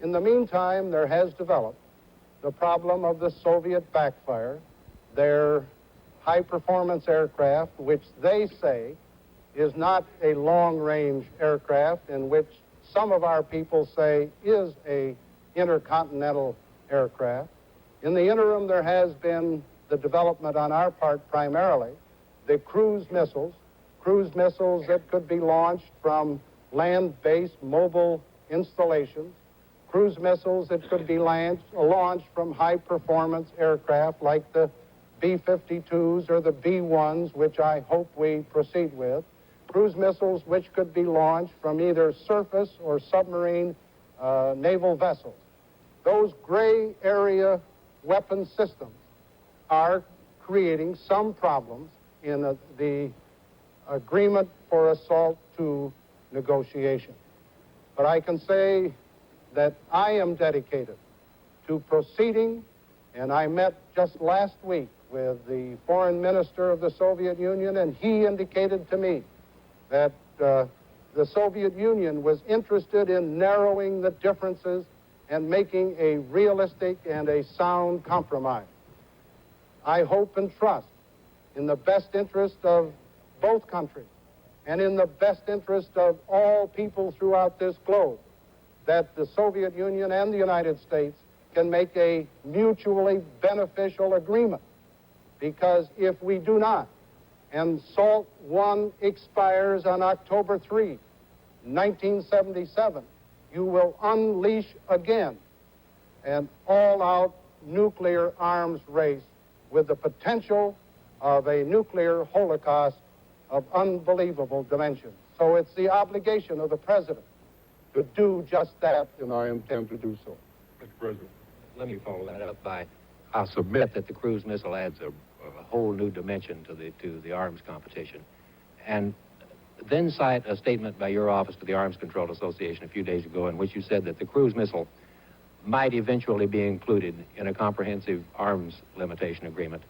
In the meantime, there has developed the problem of the Soviet backfire, their high-performance aircraft, which they say is not a long-range aircraft, in which some of our people say is a intercontinental aircraft. In the interim, there has been the development on our part primarily, the cruise missiles that could be launched from land-based mobile installations, cruise missiles that could be launched from high-performance aircraft like the B-52s or the B-1s, which I hope we proceed with, cruise missiles which could be launched from either surface or submarine naval vessels. Those gray area weapon systems are creating some problems in the agreement for a SALT II negotiation. But I can say that I am dedicated to proceeding, and I met just last week with the foreign minister of the Soviet Union, and he indicated to me that the Soviet Union was interested in narrowing the differences and making a realistic and a sound compromise. I hope and trust in the best interest of both countries and in the best interest of all people throughout this globe that the Soviet Union and the United States can make a mutually beneficial agreement. Because if we do not, and SALT I expires on October 3, 1977, you will unleash again an all-out nuclear arms race with the potential of a nuclear holocaust of unbelievable dimensions. So it's the obligation of the President to do just that, and I intend to do so. Mr. President, let me follow that up by, I'll submit that the cruise missile adds a a whole new dimension to the arms competition. And then cite a statement by your office to the Arms Control Association a few days ago in which you said that the cruise missile might eventually be included in a comprehensive arms limitation agreement,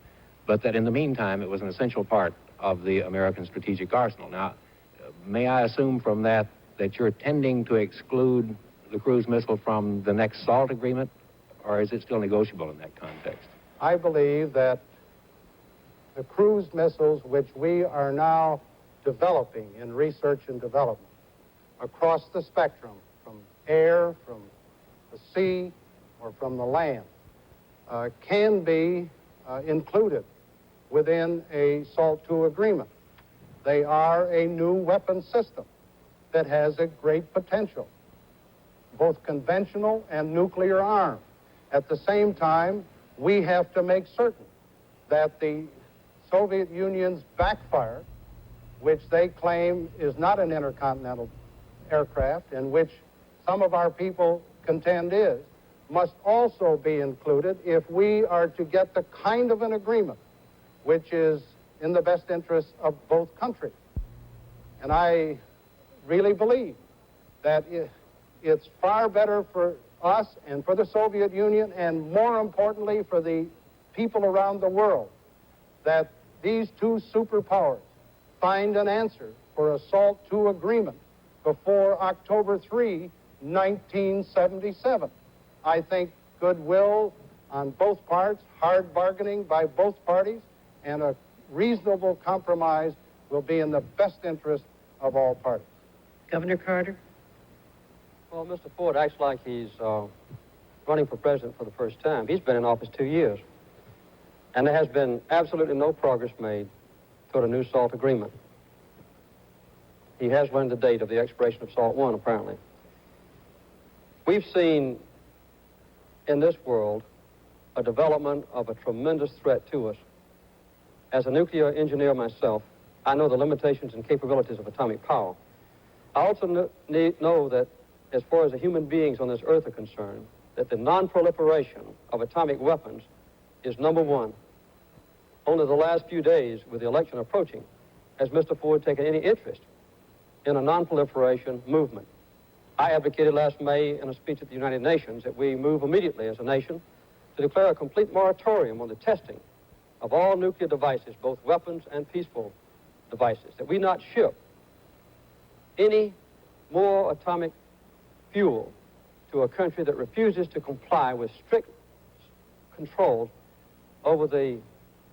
but that in the meantime it was an essential part of the American strategic arsenal. Now, may I assume from that that you're tending to exclude the cruise missile from the next SALT agreement, or is it still negotiable in that context? I believe that the cruise missiles which we are now developing in research and development across the spectrum, from air, from the sea, or from the land, can be included within a SALT II agreement. They are a new weapon system that has a great potential, both conventional and nuclear armed. At the same time, we have to make certain that the Soviet Union's backfire, which they claim is not an intercontinental aircraft, and which some of our people contend is, must also be included if we are to get the kind of an agreement which is in the best interest of both countries. And I really believe that it's far better for us and for the Soviet Union, and more importantly for the people around the world, that these two superpowers find an answer for a SALT II agreement before October 3, 1977. I think goodwill on both parts, hard bargaining by both parties, and a reasonable compromise will be in the best interest of all parties. Governor Carter? Well, Mr. Ford acts like he's running for president for the first time. He's been in office 2 years, and there has been absolutely no progress made toward a new SALT agreement. He has learned the date of the expiration of SALT I, apparently. We've seen in this world a development of a tremendous threat to us. As a nuclear engineer myself, I know the limitations and capabilities of atomic power. I also know that as far as the human beings on this earth are concerned, that the non-proliferation of atomic weapons is number one. Only the last few days, with the election approaching, has Mr. Ford taken any interest in a non-proliferation movement. I advocated last May in a speech at the United Nations that we move immediately as a nation to declare a complete moratorium on the testing of all nuclear devices, both weapons and peaceful devices, that we not ship any more atomic fuel to a country that refuses to comply with strict controls over the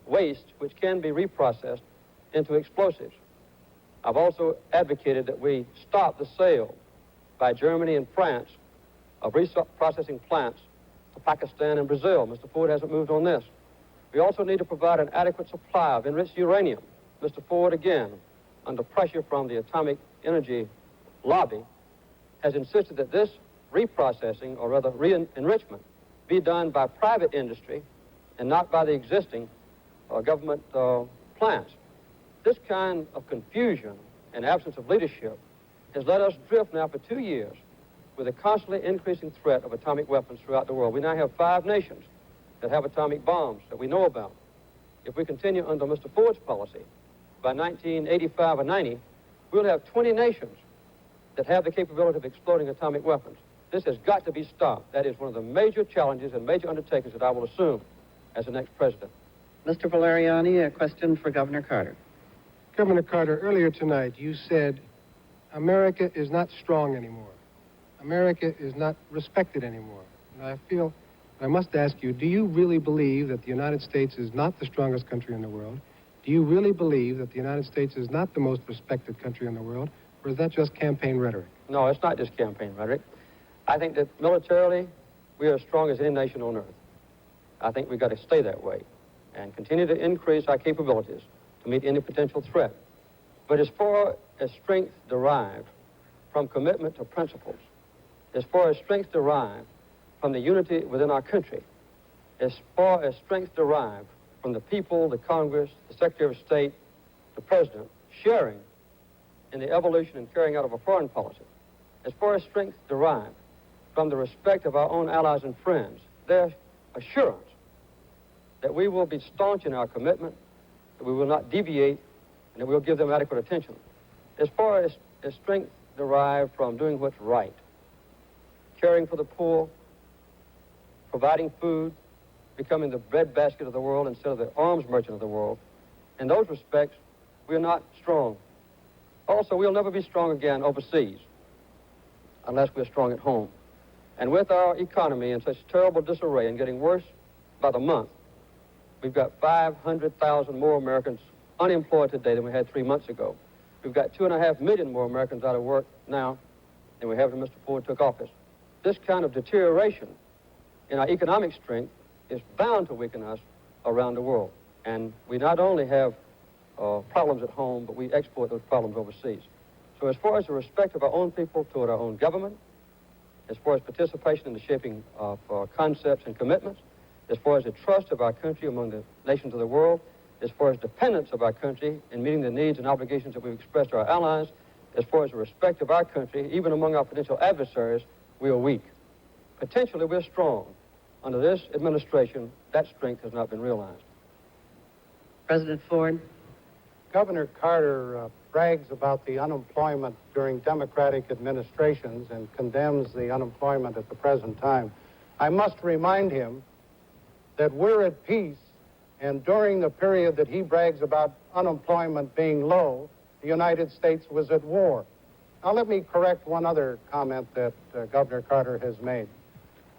waste which can be reprocessed into explosives. I've also advocated that we stop the sale by Germany and France of reprocessing plants to Pakistan and Brazil. Mr. Ford hasn't moved on this. We also need to provide an adequate supply of enriched uranium. Mr. Ford, again, under pressure from the atomic energy lobby, has insisted that this reprocessing, or rather re-enrichment, be done by private industry and not by the existing government plants. This kind of confusion and absence of leadership has let us drift now for 2 years with a constantly increasing threat of atomic weapons throughout the world. We now have 5 nations that have atomic bombs that we know about. If we continue under Mr. Ford's policy, by 1985 or 90, we'll have 20 nations that have the capability of exploding atomic weapons. This has got to be stopped. That is one of the major challenges and major undertakings that I will assume as the next president. Mr. Valeriani, a question for Governor Carter. Governor Carter, earlier tonight you said America is not strong anymore. America is not respected anymore. And I feel I must ask you, do you really believe that the United States is not the strongest country in the world? Do you really believe that the United States is not the most respected country in the world? Or is that just campaign rhetoric? No, it's not just campaign rhetoric. I think that militarily, we are as strong as any nation on earth. I think we've got to stay that way and continue to increase our capabilities to meet any potential threat. But as far as strength derived from commitment to principles, as far as strength derived from the unity within our country, as far as strength derived from the people, the Congress, the Secretary of State, the President, sharing in the evolution and carrying out of a foreign policy, as far as strength derived from the respect of our own allies and friends, their assurance that we will be staunch in our commitment, that we will not deviate, and that we'll give them adequate attention. As far as strength derived from doing what's right, caring for the poor, providing food, becoming the breadbasket of the world instead of the arms merchant of the world, in those respects, we are not strong. Also, we'll never be strong again overseas unless we're strong at home. And with our economy in such terrible disarray and getting worse by the month, we've got 500,000 more Americans unemployed today than we had 3 months ago. We've got 2.5 million more Americans out of work now than we have when Mr. Ford took office. This kind of deterioration in our economic strength is bound to weaken us around the world. And we not only have problems at home, but we export those problems overseas. So as far as the respect of our own people toward our own government, as far as participation in the shaping of concepts and commitments, as far as the trust of our country among the nations of the world, as far as dependence of our country in meeting the needs and obligations that we've expressed to our allies, as far as the respect of our country, even among our potential adversaries, we are weak. Potentially, we're strong. Under this administration, that strength has not been realized. President Ford. Governor Carter brags about the unemployment during Democratic administrations and condemns the unemployment at the present time. I must remind him that we're at peace, and during the period that he brags about unemployment being low, the United States was at war. Now, let me correct one other comment that Governor Carter has made.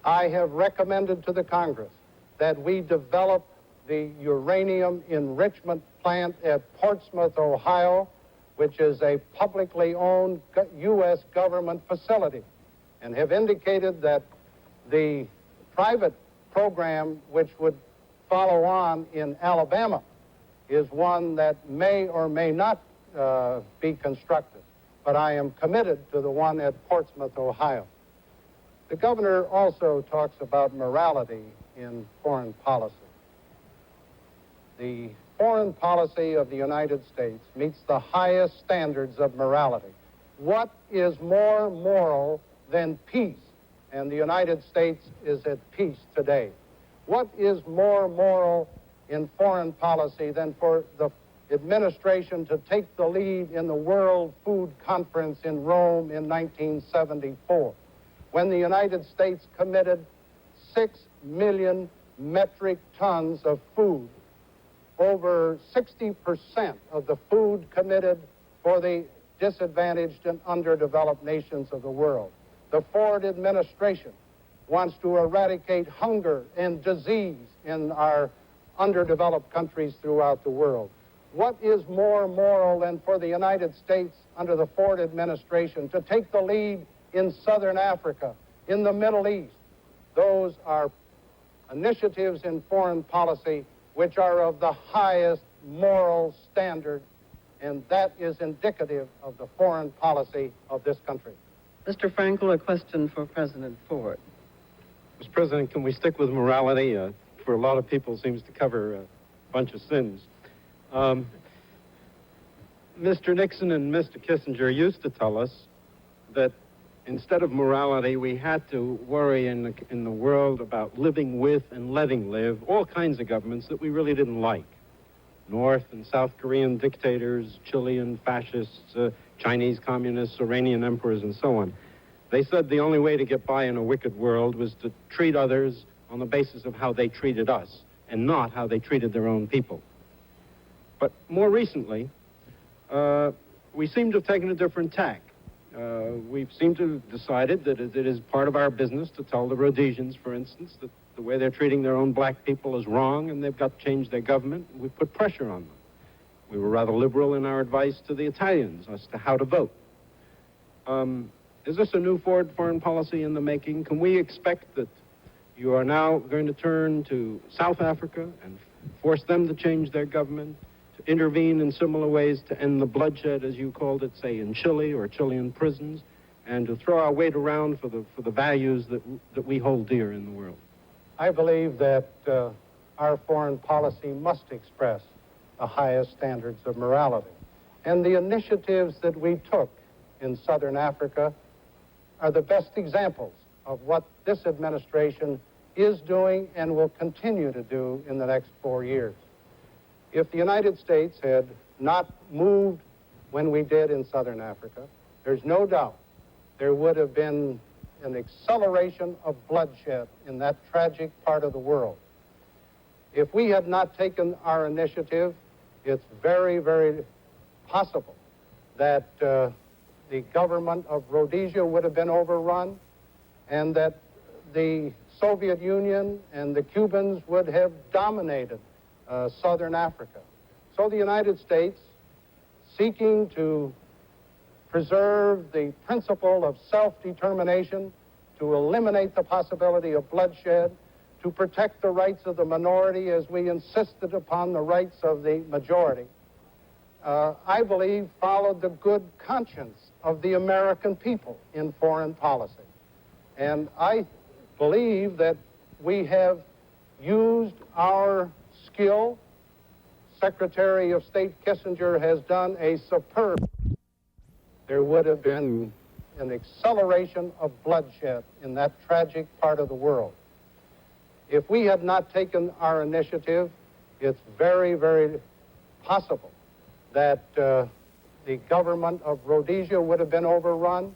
I have recommended to the Congress that we develop the uranium enrichment plant at Portsmouth, Ohio, which is a publicly owned U.S. government facility, and have indicated that the private program which would follow on in Alabama is one that may or may not be constructed, but I am committed to the one at Portsmouth, Ohio. The governor also talks about morality in foreign policy. The foreign policy of the United States meets the highest standards of morality. What is more moral than peace? And the United States is at peace today. What is more moral in foreign policy than for the administration to take the lead in the World Food Conference in Rome in 1974, when the United States committed 6 million metric tons of food, over 60% of the food committed for the disadvantaged and underdeveloped nations of the world. The Ford administration wants to eradicate hunger and disease in our underdeveloped countries throughout the world. What is more moral than for the United States under the Ford administration to take the lead in Southern Africa, in the Middle East? Those are initiatives in foreign policy which are of the highest moral standard, and that is indicative of the foreign policy of this country. Mr. Frankel, a question for President Ford. Mr. President, can we stick with morality? For a lot of people, seems to cover a bunch of sins. Mr. Nixon and Mr. Kissinger used to tell us that instead of morality, we had to worry in the world about living with and letting live all kinds of governments that we really didn't like. North and South Korean dictators, Chilean fascists, Chinese communists, Iranian emperors, and so on. They said the only way to get by in a wicked world was to treat others on the basis of how they treated us, and not how they treated their own people. But more recently, we seem to have taken a different tack. We seem to have decided that it is part of our business to tell the Rhodesians, for instance, that the way they're treating their own black people is wrong and they've got to change their government. We put pressure on them. We were rather liberal in our advice to the Italians as to how to vote. Is this a new foreign policy in the making? Can we expect that you are now going to turn to South Africa and force them to change their government, to intervene in similar ways to end the bloodshed, as you called it, say, in Chile or Chilean prisons, and to throw our weight around for the values that we hold dear in the world? I believe that our foreign policy must express the highest standards of morality. And the initiatives that we took in Southern Africa are the best examples of what this administration is doing, and will continue to do in the next 4 years. If the United States had not moved when we did in Southern Africa, there's no doubt there would have been an acceleration of bloodshed in that tragic part of the world. If we had not taken our initiative, it's very, very possible that the government of Rhodesia would have been overrun, and that the Soviet Union and the Cubans would have dominated Southern Africa. So the United States, seeking to preserve the principle of self-determination, to eliminate the possibility of bloodshed, to protect the rights of the minority as we insisted upon the rights of the majority, I believe followed the good conscience of the American people in foreign policy. And I believe that we have used our skill. Secretary of State Kissinger has done a superb. There would have been an acceleration of bloodshed in that tragic part of the world. If we had not taken our initiative, it's very, very possible that the government of Rhodesia would have been overrun,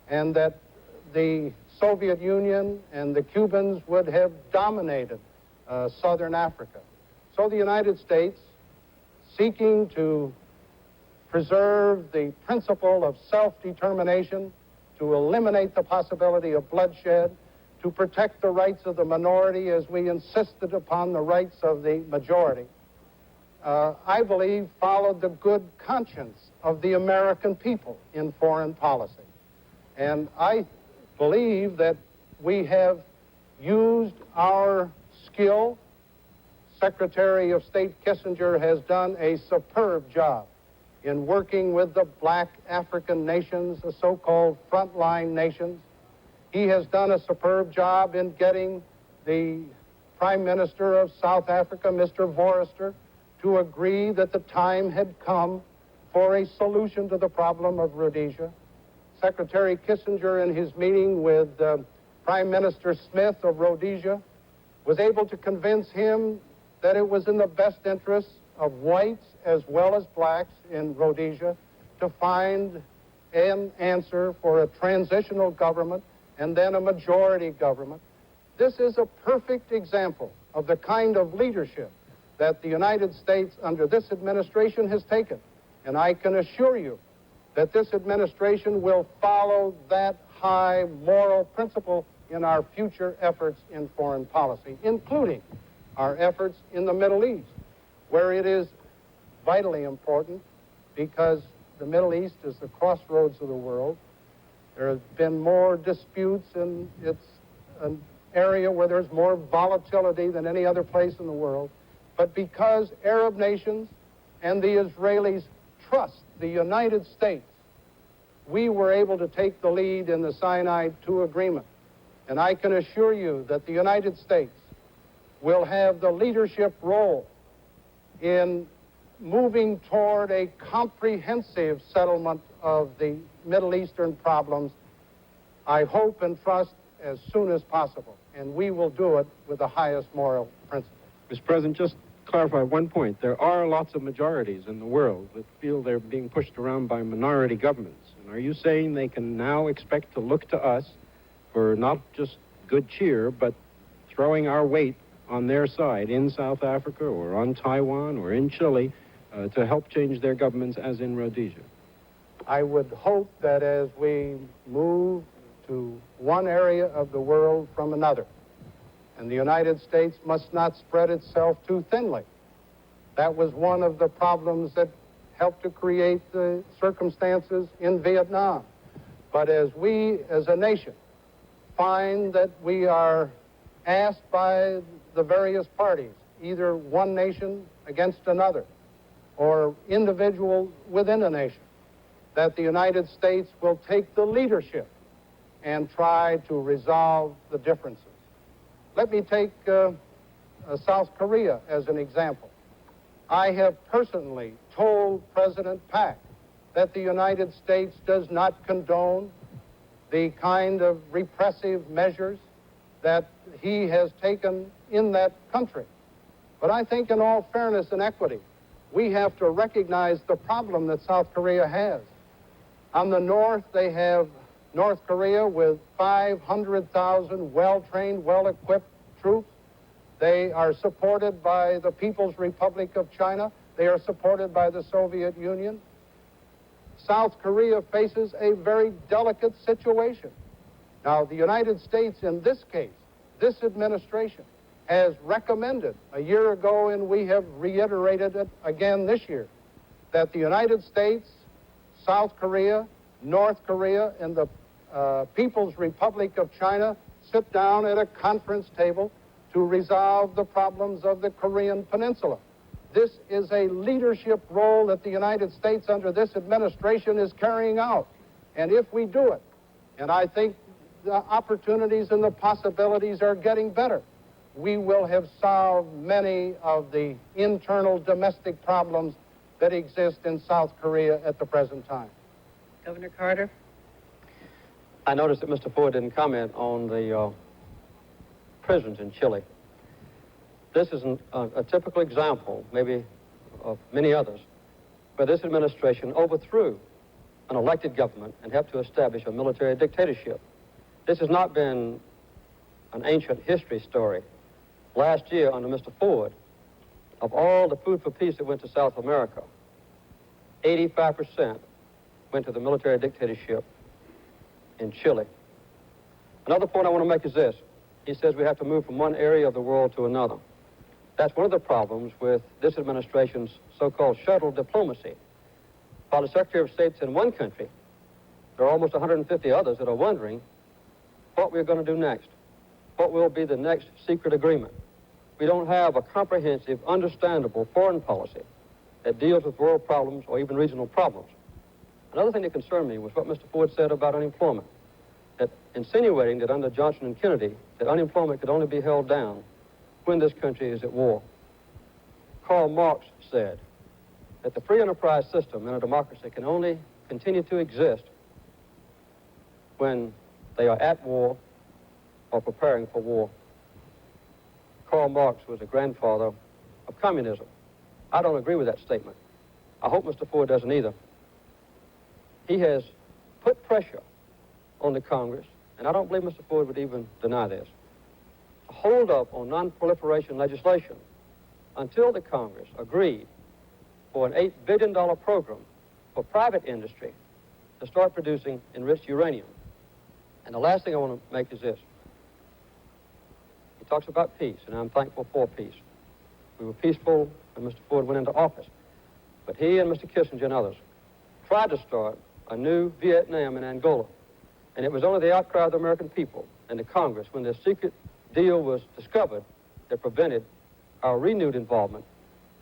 and that the Soviet Union and the Cubans would have dominated Southern Africa. So the United States, seeking to preserve the principle of self-determination, to eliminate the possibility of bloodshed, to protect the rights of the minority as we insisted upon the rights of the majority, I believe followed the good conscience of the American people in foreign policy. And I believe that we have used our skill. Secretary of State Kissinger has done a superb job in working with the black African nations, the so-called frontline nations. He has done a superb job in getting the Prime Minister of South Africa, Mr. Forrester, to agree that the time had come for a solution to the problem of Rhodesia. Secretary Kissinger, in his meeting with Prime Minister Smith of Rhodesia, was able to convince him that it was in the best interests of whites as well as blacks in Rhodesia to find an answer for a transitional government and then a majority government. This is a perfect example of the kind of leadership that the United States under this administration has taken. And I can assure you that this administration will follow that high moral principle in our future efforts in foreign policy, including our efforts in the Middle East, where it is vitally important because the Middle East is the crossroads of the world. There have been more disputes, and it's an area where there's more volatility than any other place in the world. But because Arab nations and the Israelis trust the United States, we were able to take the lead in the Sinai II agreement. And I can assure you that the United States will have the leadership role in moving toward a comprehensive settlement of the Middle Eastern problems, I hope and trust, as soon as possible. And we will do it with the highest moral principle. Mr. President, just clarify one point. There are lots of majorities in the world that feel they're being pushed around by minority governments. And are you saying they can now expect to look to us for not just good cheer, but throwing our weight on their side in South Africa or on Taiwan or in Chile to help change their governments as in Rhodesia? I would hope that as we move to one area of the world from another, and the United States must not spread itself too thinly. That was one of the problems that helped to create the circumstances in Vietnam. But as we, as a nation, find that we are asked by the various parties, either one nation against another, or individual within a nation, that the United States will take the leadership and try to resolve the differences. Let me take South Korea as an example. I have personally told President Park that the United States does not condone the kind of repressive measures that he has taken in that country. But I think in all fairness and equity, we have to recognize the problem that South Korea has. On the north, they have North Korea with 500,000 well-trained, well-equipped troops. They are supported by the People's Republic of China. They are supported by the Soviet Union. South Korea faces a very delicate situation. Now, the United States, in this case, this administration, has recommended a year ago, and we have reiterated it again this year, that the United States, South Korea, North Korea, and the People's Republic of China sit down at a conference table to resolve the problems of the Korean Peninsula. This is a leadership role that the United States under this administration is carrying out. And if we do it, and I think the opportunities and the possibilities are getting better, we will have solved many of the internal domestic problems that exist in South Korea at the present time. Governor Carter? I noticed that Mr. Ford didn't comment on the prisons in Chile. This is a typical example, maybe of many others, where this administration overthrew an elected government and helped to establish a military dictatorship. This has not been an ancient history story. Last year, under Mr. Ford, of all the food for peace that went to South America, 85% went to the military dictatorship in Chile. Another point I want to make is this. He says we have to move from one area of the world to another. That's one of the problems with this administration's so-called shuttle diplomacy. While the Secretary of State's in one country, there are almost 150 others that are wondering what we're going to do next. What will be the next secret agreement? We don't have a comprehensive, understandable foreign policy that deals with world problems or even regional problems. Another thing that concerned me was what Mr. Ford said about unemployment, that insinuating that under Johnson and Kennedy, that unemployment could only be held down when this country is at war. Karl Marx said that the free enterprise system in a democracy can only continue to exist when they are at war or preparing for war. Karl Marx was a grandfather of communism. I don't agree with that statement. I hope Mr. Ford doesn't either. He has put pressure on the Congress, and I don't believe Mr. Ford would even deny this, to hold up on non-proliferation legislation until the Congress agreed for an $8 billion program for private industry to start producing enriched uranium. And the last thing I want to make is this. He talks about peace, and I'm thankful for peace. We were peaceful when Mr. Ford went into office, but he and Mr. Kissinger and others tried to start a new Vietnam and Angola, and it was only the outcry of the American people and the Congress when this secret deal was discovered that prevented our renewed involvement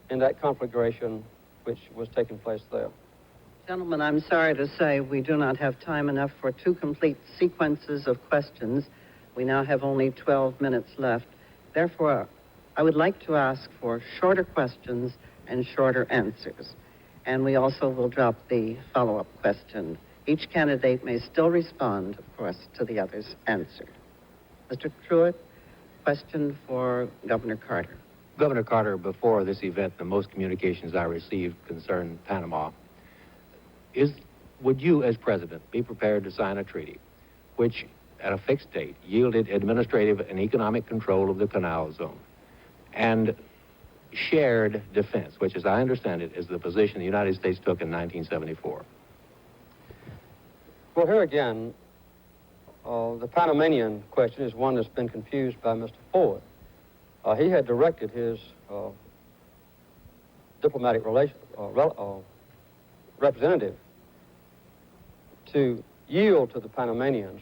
in that conflagration which was taking place there. Gentlemen, I'm sorry to say we do not have time enough for two complete sequences of questions. We now have only 12 minutes left. Therefore, I would like to ask for shorter questions and shorter answers. And we also will drop the follow-up question. Each candidate may still respond, of course, to the other's answer. Mr. Truitt, question for Governor Carter. Governor Carter, before this event, the most communications I received concerned Panama. Would you, as president, be prepared to sign a treaty which, at a fixed date, yielded administrative and economic control of the canal zone and shared defense, which, as I understand it, is the position the United States took in 1974? Well, here again, the Panamanian question is one that's been confused by Mr. Ford. He had directed his diplomatic representative to yield to the Panamanians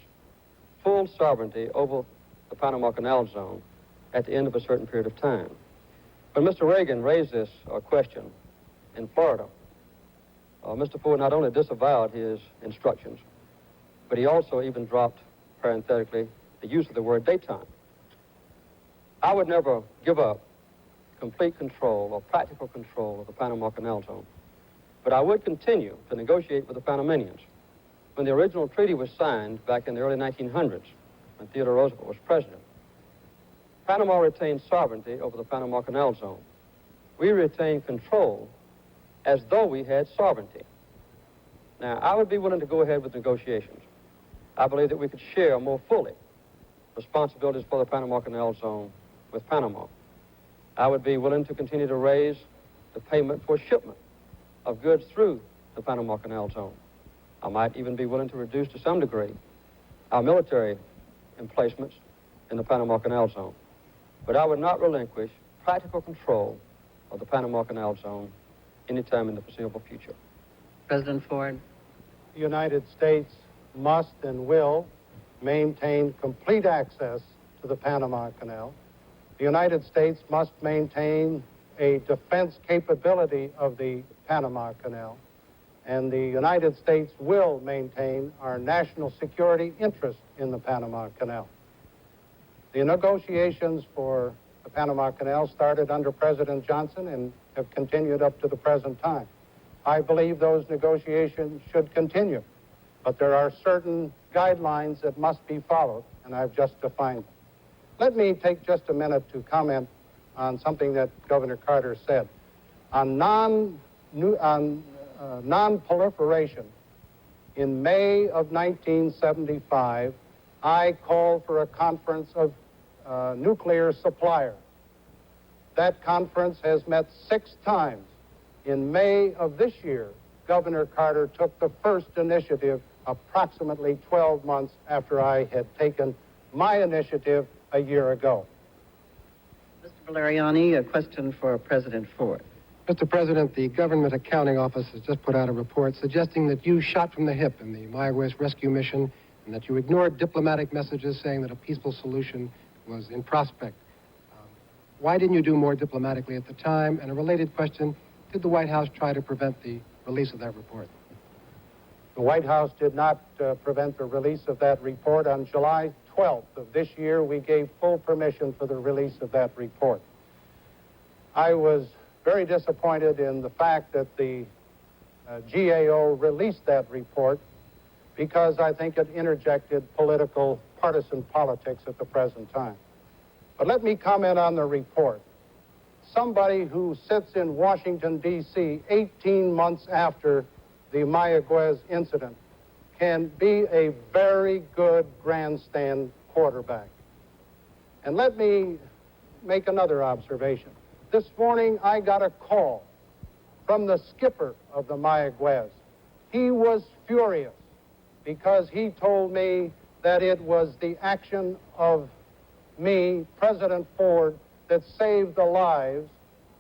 full sovereignty over the Panama Canal Zone at the end of a certain period of time. When Mr. Reagan raised this question in Florida, Mr. Ford not only disavowed his instructions, but he also even dropped, parenthetically, the use of the word daytime. I would never give up complete control or practical control of the Panama Canal Zone, but I would continue to negotiate with the Panamanians. When the original treaty was signed back in the early 1900s, when Theodore Roosevelt was president, Panama retains sovereignty over the Panama Canal Zone. We retain control as though we had sovereignty. Now, I would be willing to go ahead with negotiations. I believe that we could share more fully responsibilities for the Panama Canal Zone with Panama. I would be willing to continue to raise the payment for shipment of goods through the Panama Canal Zone. I might even be willing to reduce to some degree our military emplacements in the Panama Canal Zone. But I would not relinquish practical control of the Panama Canal Zone anytime in the foreseeable future. President Ford. The United States must and will maintain complete access to the Panama Canal. The United States must maintain a defense capability of the Panama Canal. And the United States will maintain our national security interest in the Panama Canal. The negotiations for the Panama Canal started under President Johnson and have continued up to the present time. I believe those negotiations should continue, but there are certain guidelines that must be followed, and I've just defined them. Let me take just a minute to comment on something that Governor Carter said. On non-proliferation, in May of 1975, I called for a conference of nuclear suppliers. That conference has met 6 times. In May of this year, Governor Carter took the first initiative approximately 12 months after I had taken my initiative a year ago. Mr. Valeriani, a question for President Ford. Mr. President, the Government Accounting Office has just put out a report suggesting that you shot from the hip in the Mayaguez rescue mission and that you ignored diplomatic messages saying that a peaceful solution was in prospect. Why didn't you do more diplomatically at the time? And a related question, did the White House try to prevent the release of that report? The White House did not prevent the release of that report. On July 12th of this year, we gave full permission for the release of that report. I was very disappointed in the fact that the GAO released that report because I think it interjected partisan politics at the present time. But let me comment on the report. Somebody who sits in Washington, D.C. 18 months after the Mayaguez incident can be a very good grandstand quarterback. And let me make another observation. This morning, I got a call from the skipper of the Mayaguez. He was furious because he told me that it was the action of me, President Ford, that saved the lives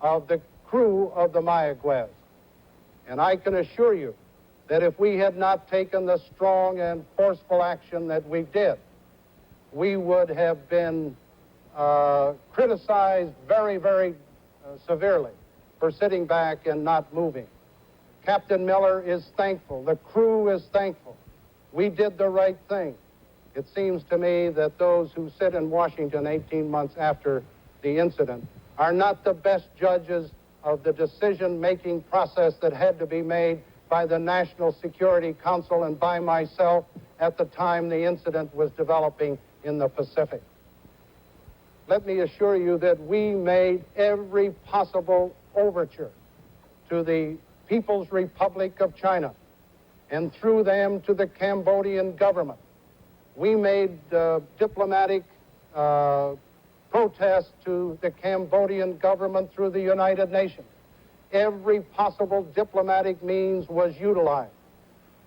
of the crew of the Mayaguez. And I can assure you that if we had not taken the strong and forceful action that we did, we would have been criticized very, very severely for sitting back and not moving. Captain Miller is thankful. The crew is thankful. We did the right thing. It seems to me that those who sit in Washington 18 months after the incident are not the best judges of the decision-making process that had to be made by the National Security Council and by myself at the time the incident was developing in the Pacific. Let me assure you that we made every possible overture to the People's Republic of China and through them to the Cambodian government. We made diplomatic protests to the Cambodian government through the United Nations. Every possible diplomatic means was utilized.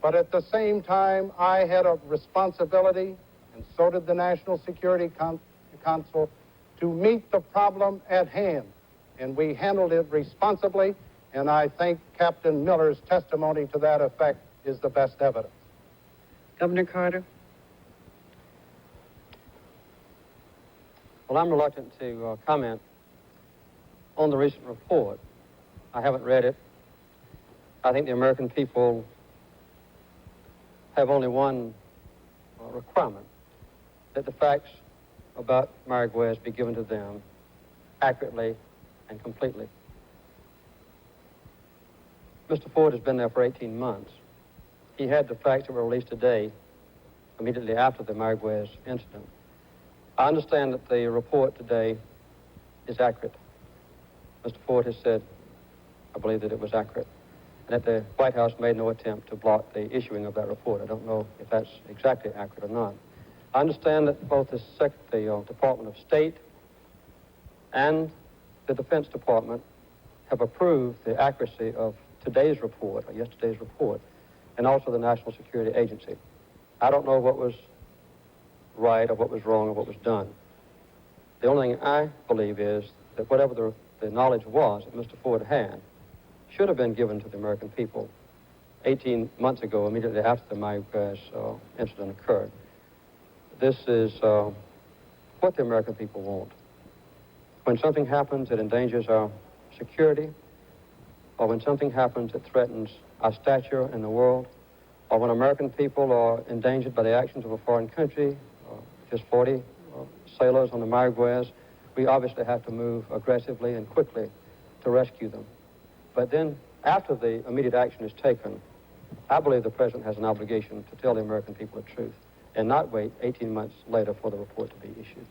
But at the same time, I had a responsibility, and so did the National Security Council, to meet the problem at hand. And we handled it responsibly, and I think Captain Miller's testimony to that effect is the best evidence. Governor Carter. Well, I'm reluctant to comment on the recent report. I haven't read it. I think the American people have only one requirement, that the facts about Mayaguez be given to them accurately and completely. Mr. Ford has been there for 18 months. He had the facts that were released today, immediately after the Mayaguez incident. I understand that the report today is accurate. Mr. Ford has said, I believe that it was accurate, and that the White House made no attempt to block the issuing of that report. I don't know if that's exactly accurate or not. I understand that both the Department of State and the Defense Department have approved the accuracy of today's report, or yesterday's report, and also the National Security Agency. I don't know what was right or what was wrong or what was done. The only thing I believe is that whatever the knowledge was that Mr. Ford had should have been given to the American people 18 months ago, immediately after the migrant incident occurred. This is what the American people want. When something happens that endangers our security, or when something happens that threatens our stature in the world, or when American people are endangered by the actions of a foreign country, just 40 sailors on the Mayaguez, we obviously have to move aggressively and quickly to rescue them. But then, after the immediate action is taken, I believe the President has an obligation to tell the American people the truth and not wait 18 months later for the report to be issued.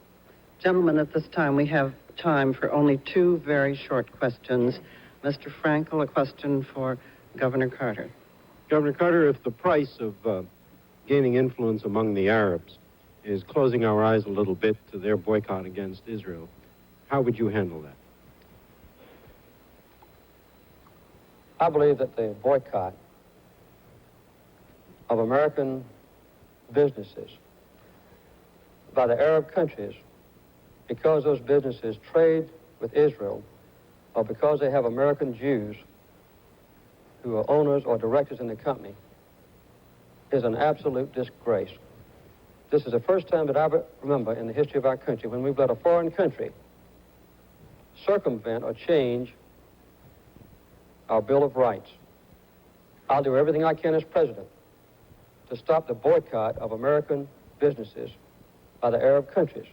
Gentlemen, at this time, we have time for only two very short questions. Mr. Frankel, a question for Governor Carter. Governor Carter, if the price of gaining influence among the Arabs is closing our eyes a little bit to their boycott against Israel, how would you handle that? I believe that the boycott of American businesses by the Arab countries, because those businesses trade with Israel, or because they have American Jews who are owners or directors in the company, is an absolute disgrace. This is the first time that I remember in the history of our country when we've let a foreign country circumvent or change our Bill of Rights. I'll do everything I can as president to stop the boycott of American businesses by the Arab countries.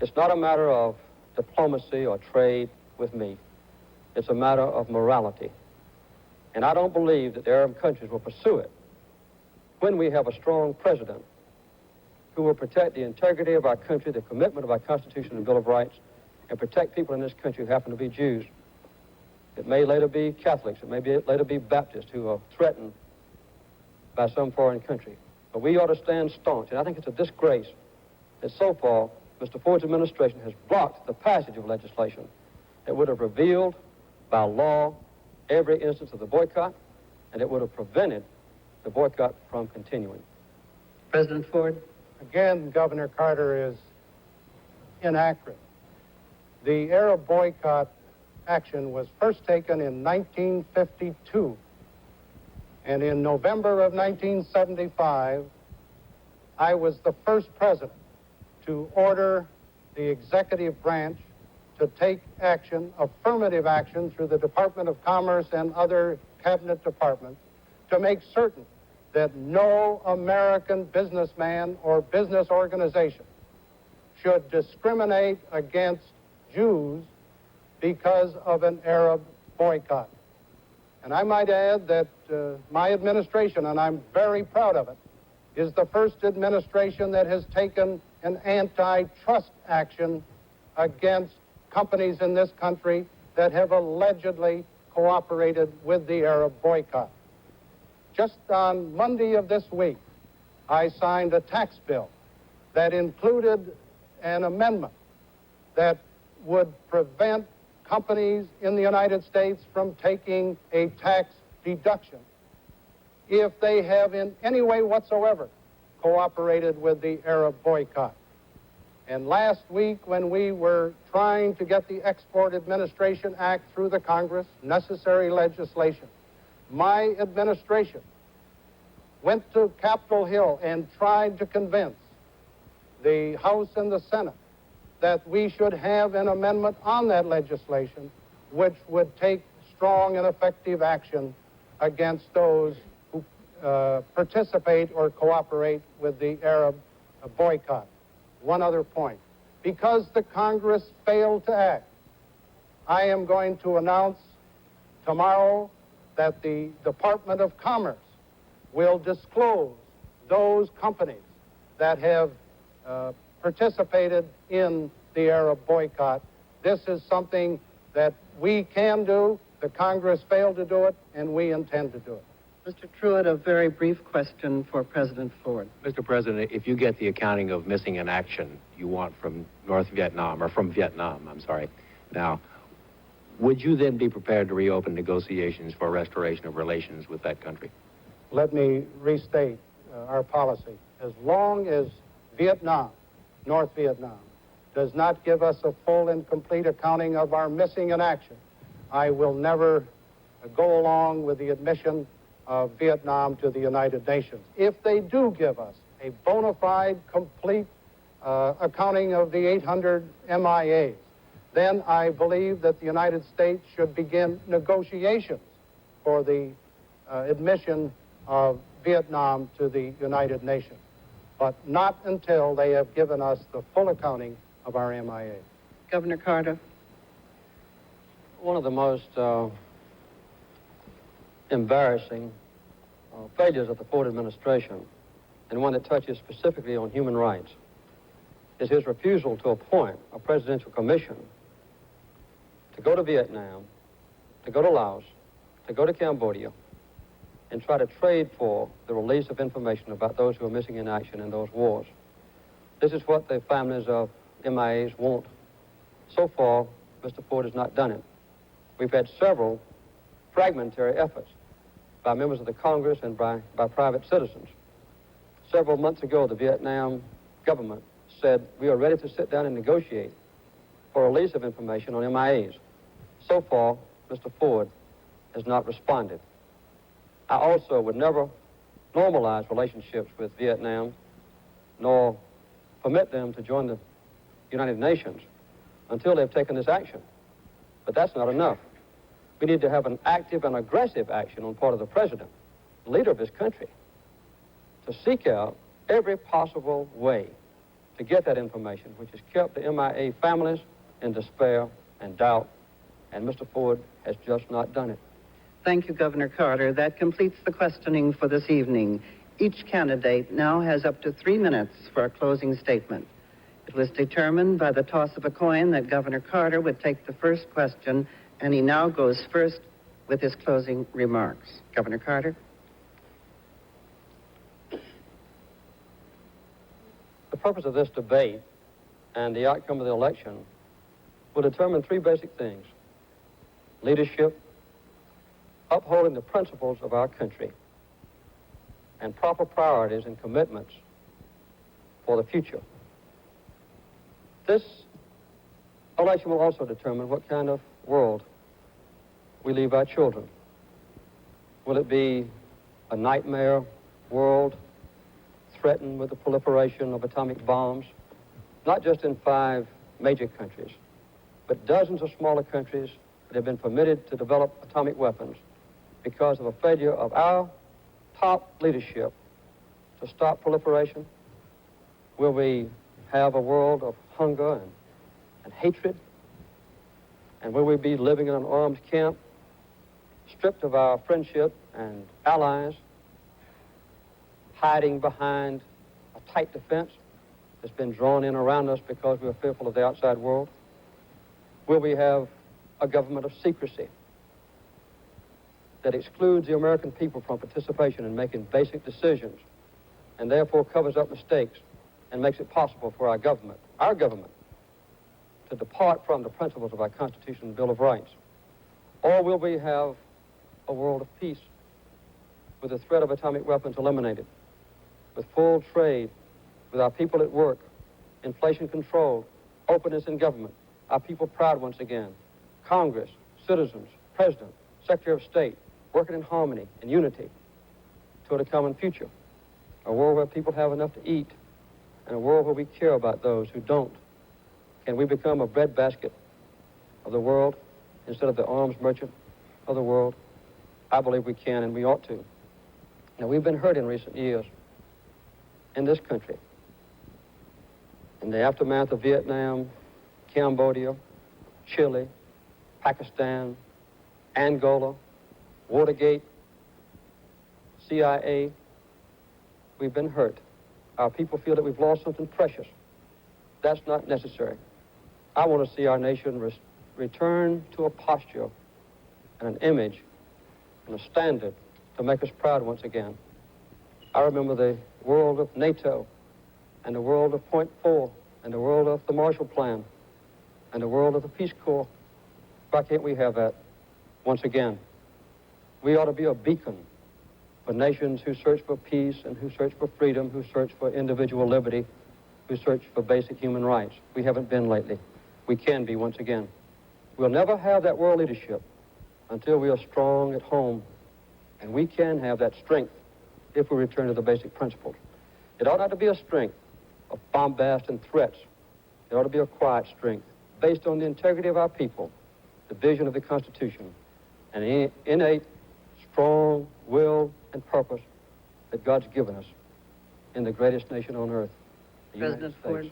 It's not a matter of diplomacy or trade with me. It's a matter of morality. And I don't believe that the Arab countries will pursue it when we have a strong president who will protect the integrity of our country, the commitment of our Constitution and Bill of Rights, and protect people in this country who happen to be Jews. It may later be Catholics, it may later be Baptists who are threatened by some foreign country. But we ought to stand staunch, and I think it's a disgrace that so far Mr. Ford's administration has blocked the passage of legislation that would have revealed by law every instance of the boycott, and it would have prevented the boycott from continuing. President Ford? Again, Governor Carter is inaccurate. The Arab boycott action was first taken in 1952. And in November of 1975, I was the first president to order the executive branch to take action, affirmative action, through the Department of Commerce and other cabinet departments to make certain that no American businessman or business organization should discriminate against Jews because of an Arab boycott. And I might add that my administration, and I'm very proud of it, is the first administration that has taken an antitrust action against companies in this country that have allegedly cooperated with the Arab boycott. Just on Monday of this week, I signed a tax bill that included an amendment that would prevent companies in the United States from taking a tax deduction if they have in any way whatsoever cooperated with the Arab boycott. And last week, when we were trying to get the Export Administration Act through the Congress, necessary legislation, my administration went to Capitol Hill and tried to convince the House and the Senate that we should have an amendment on that legislation which would take strong and effective action against those who participate or cooperate with the Arab boycott. One other point. Because the Congress failed to act, I am going to announce tomorrow that the Department of Commerce will disclose those companies that have participated in the Arab boycott. This is something that we can do. The Congress failed to do it, and we intend to do it. Mr. Truitt, a very brief question for President Ford. Mr. President, if you get the accounting of missing in action you want from North Vietnam, or from Vietnam, I'm sorry, now, would you then be prepared to reopen negotiations for restoration of relations with that country? Let me restate our policy. As long as Vietnam, North Vietnam, does not give us a full and complete accounting of our missing in action, I will never go along with the admission of Vietnam to the United Nations. If they do give us a bona fide, complete accounting of the 800 MIAs, then I believe that the United States should begin negotiations for the admission of Vietnam to the United Nations, but not until they have given us the full accounting of our MIA. Governor Carter. One of the most embarrassing failures of the Ford administration, and one that touches specifically on human rights, is his refusal to appoint a presidential commission to go to Vietnam, to go to Laos, to go to Cambodia, and try to trade for the release of information about those who are missing in action in those wars. This is what the families of MIAs want. So far, Mr. Ford has not done it. We've had several fragmentary efforts by members of the Congress and by private citizens. Several months ago, the Vietnam government said, we are ready to sit down and negotiate for release of information on MIAs. So far, Mr. Ford has not responded. I also would never normalize relationships with Vietnam, nor permit them to join the United Nations until they've taken this action. But that's not enough. We need to have an active and aggressive action on part of the president, the leader of this country, to seek out every possible way to get that information, which has kept the MIA families in despair and doubt, and Mr. Ford has just not done it. Thank you, Governor Carter. That completes the questioning for this evening. Each candidate now has up to 3 minutes for a closing statement. It was determined by the toss of a coin that Governor Carter would take the first question, and he now goes first with his closing remarks. Governor Carter. The purpose of this debate and the outcome of the election will determine three basic things: leadership, upholding the principles of our country, and proper priorities and commitments for the future. This election will also determine what kind of world we leave our children. Will it be a nightmare world threatened with the proliferation of atomic bombs, not just in 5 major countries, but dozens of smaller countries that have been permitted to develop atomic weapons because of a failure of our top leadership to stop proliferation? Will we have a world of hunger and hatred? And will we be living in an armed camp, stripped of our friendship and allies, hiding behind a tight defense that's been drawn in around us because we are fearful of the outside world? Will we have a government of secrecy that excludes the American people from participation in making basic decisions and therefore covers up mistakes and makes it possible for our government, to depart from the principles of our Constitution and Bill of Rights? Or will we have a world of peace with the threat of atomic weapons eliminated, with full trade, with our people at work, inflation control, openness in government, our people proud once again, Congress, citizens, President, Secretary of State, working in harmony and unity toward a common future? A world where people have enough to eat, and a world where we care about those who don't. Can we become a breadbasket of the world instead of the arms merchant of the world? I believe we can, and we ought to. Now, we've been hurt in recent years in this country. In the aftermath of Vietnam, Cambodia, Chile, Pakistan, Angola, Watergate, CIA, we've been hurt. Our people feel that we've lost something precious, That's not necessary. I want to see our nation return to a posture and an image and a standard to make us proud once again. I remember the world of NATO and the world of Point 4 and the world of the Marshall Plan and the world of the Peace Corps. Why can't we have that once again? We ought to be a beacon for nations who search for peace and who search for freedom, who search for individual liberty, who search for basic human rights. We haven't been lately. We can be once again. We'll never have that world leadership until we are strong at home, and we can have that strength if we return to the basic principles. It ought not to be a strength of bombast and threats. It ought to be a quiet strength based on the integrity of our people, the vision of the Constitution, and an innate, strong will and purpose that God's given us in the greatest nation on earth, the United President States. Ford.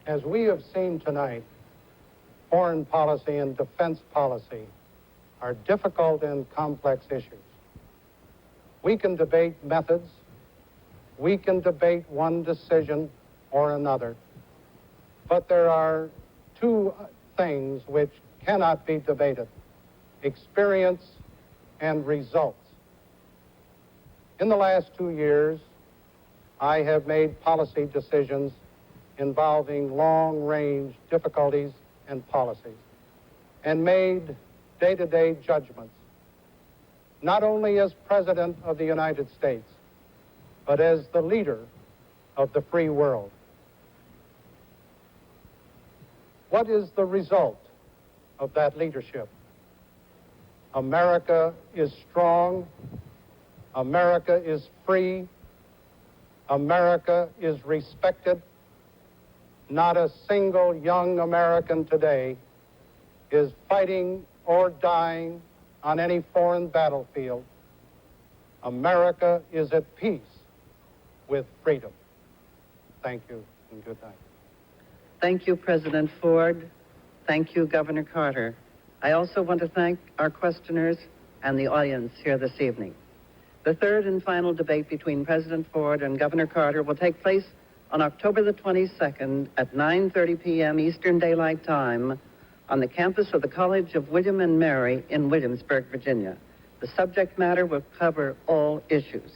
As we have seen tonight, foreign policy and defense policy are difficult and complex issues. We can debate methods. We can debate one decision or another. But there are two things which cannot be debated: experience and results. In the last 2 years, I have made policy decisions involving long-range difficulties and policies, and made day-to-day judgments, not only as President of the United States, but as the leader of the free world. What is the result of that leadership? America is strong. America is free. America is respected. Not a single young American today is fighting or dying on any foreign battlefield. America is at peace with freedom. Thank you and good night. Thank you, President Ford. Thank you, Governor Carter. I also want to thank our questioners and the audience here this evening. The third and final debate between President Ford and Governor Carter will take place on October the 22nd at 9:30 p.m. Eastern Daylight Time on the campus of the College of William and Mary in Williamsburg, Virginia. The subject matter will cover all issues.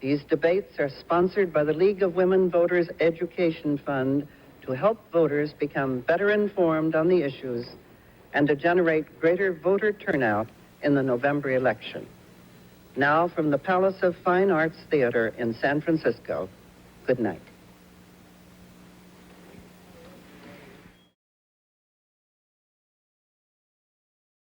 These debates are sponsored by the League of Women Voters Education Fund to help voters become better informed on the issues and to generate greater voter turnout in the November election. Now, from the Palace of Fine Arts Theater in San Francisco, good night.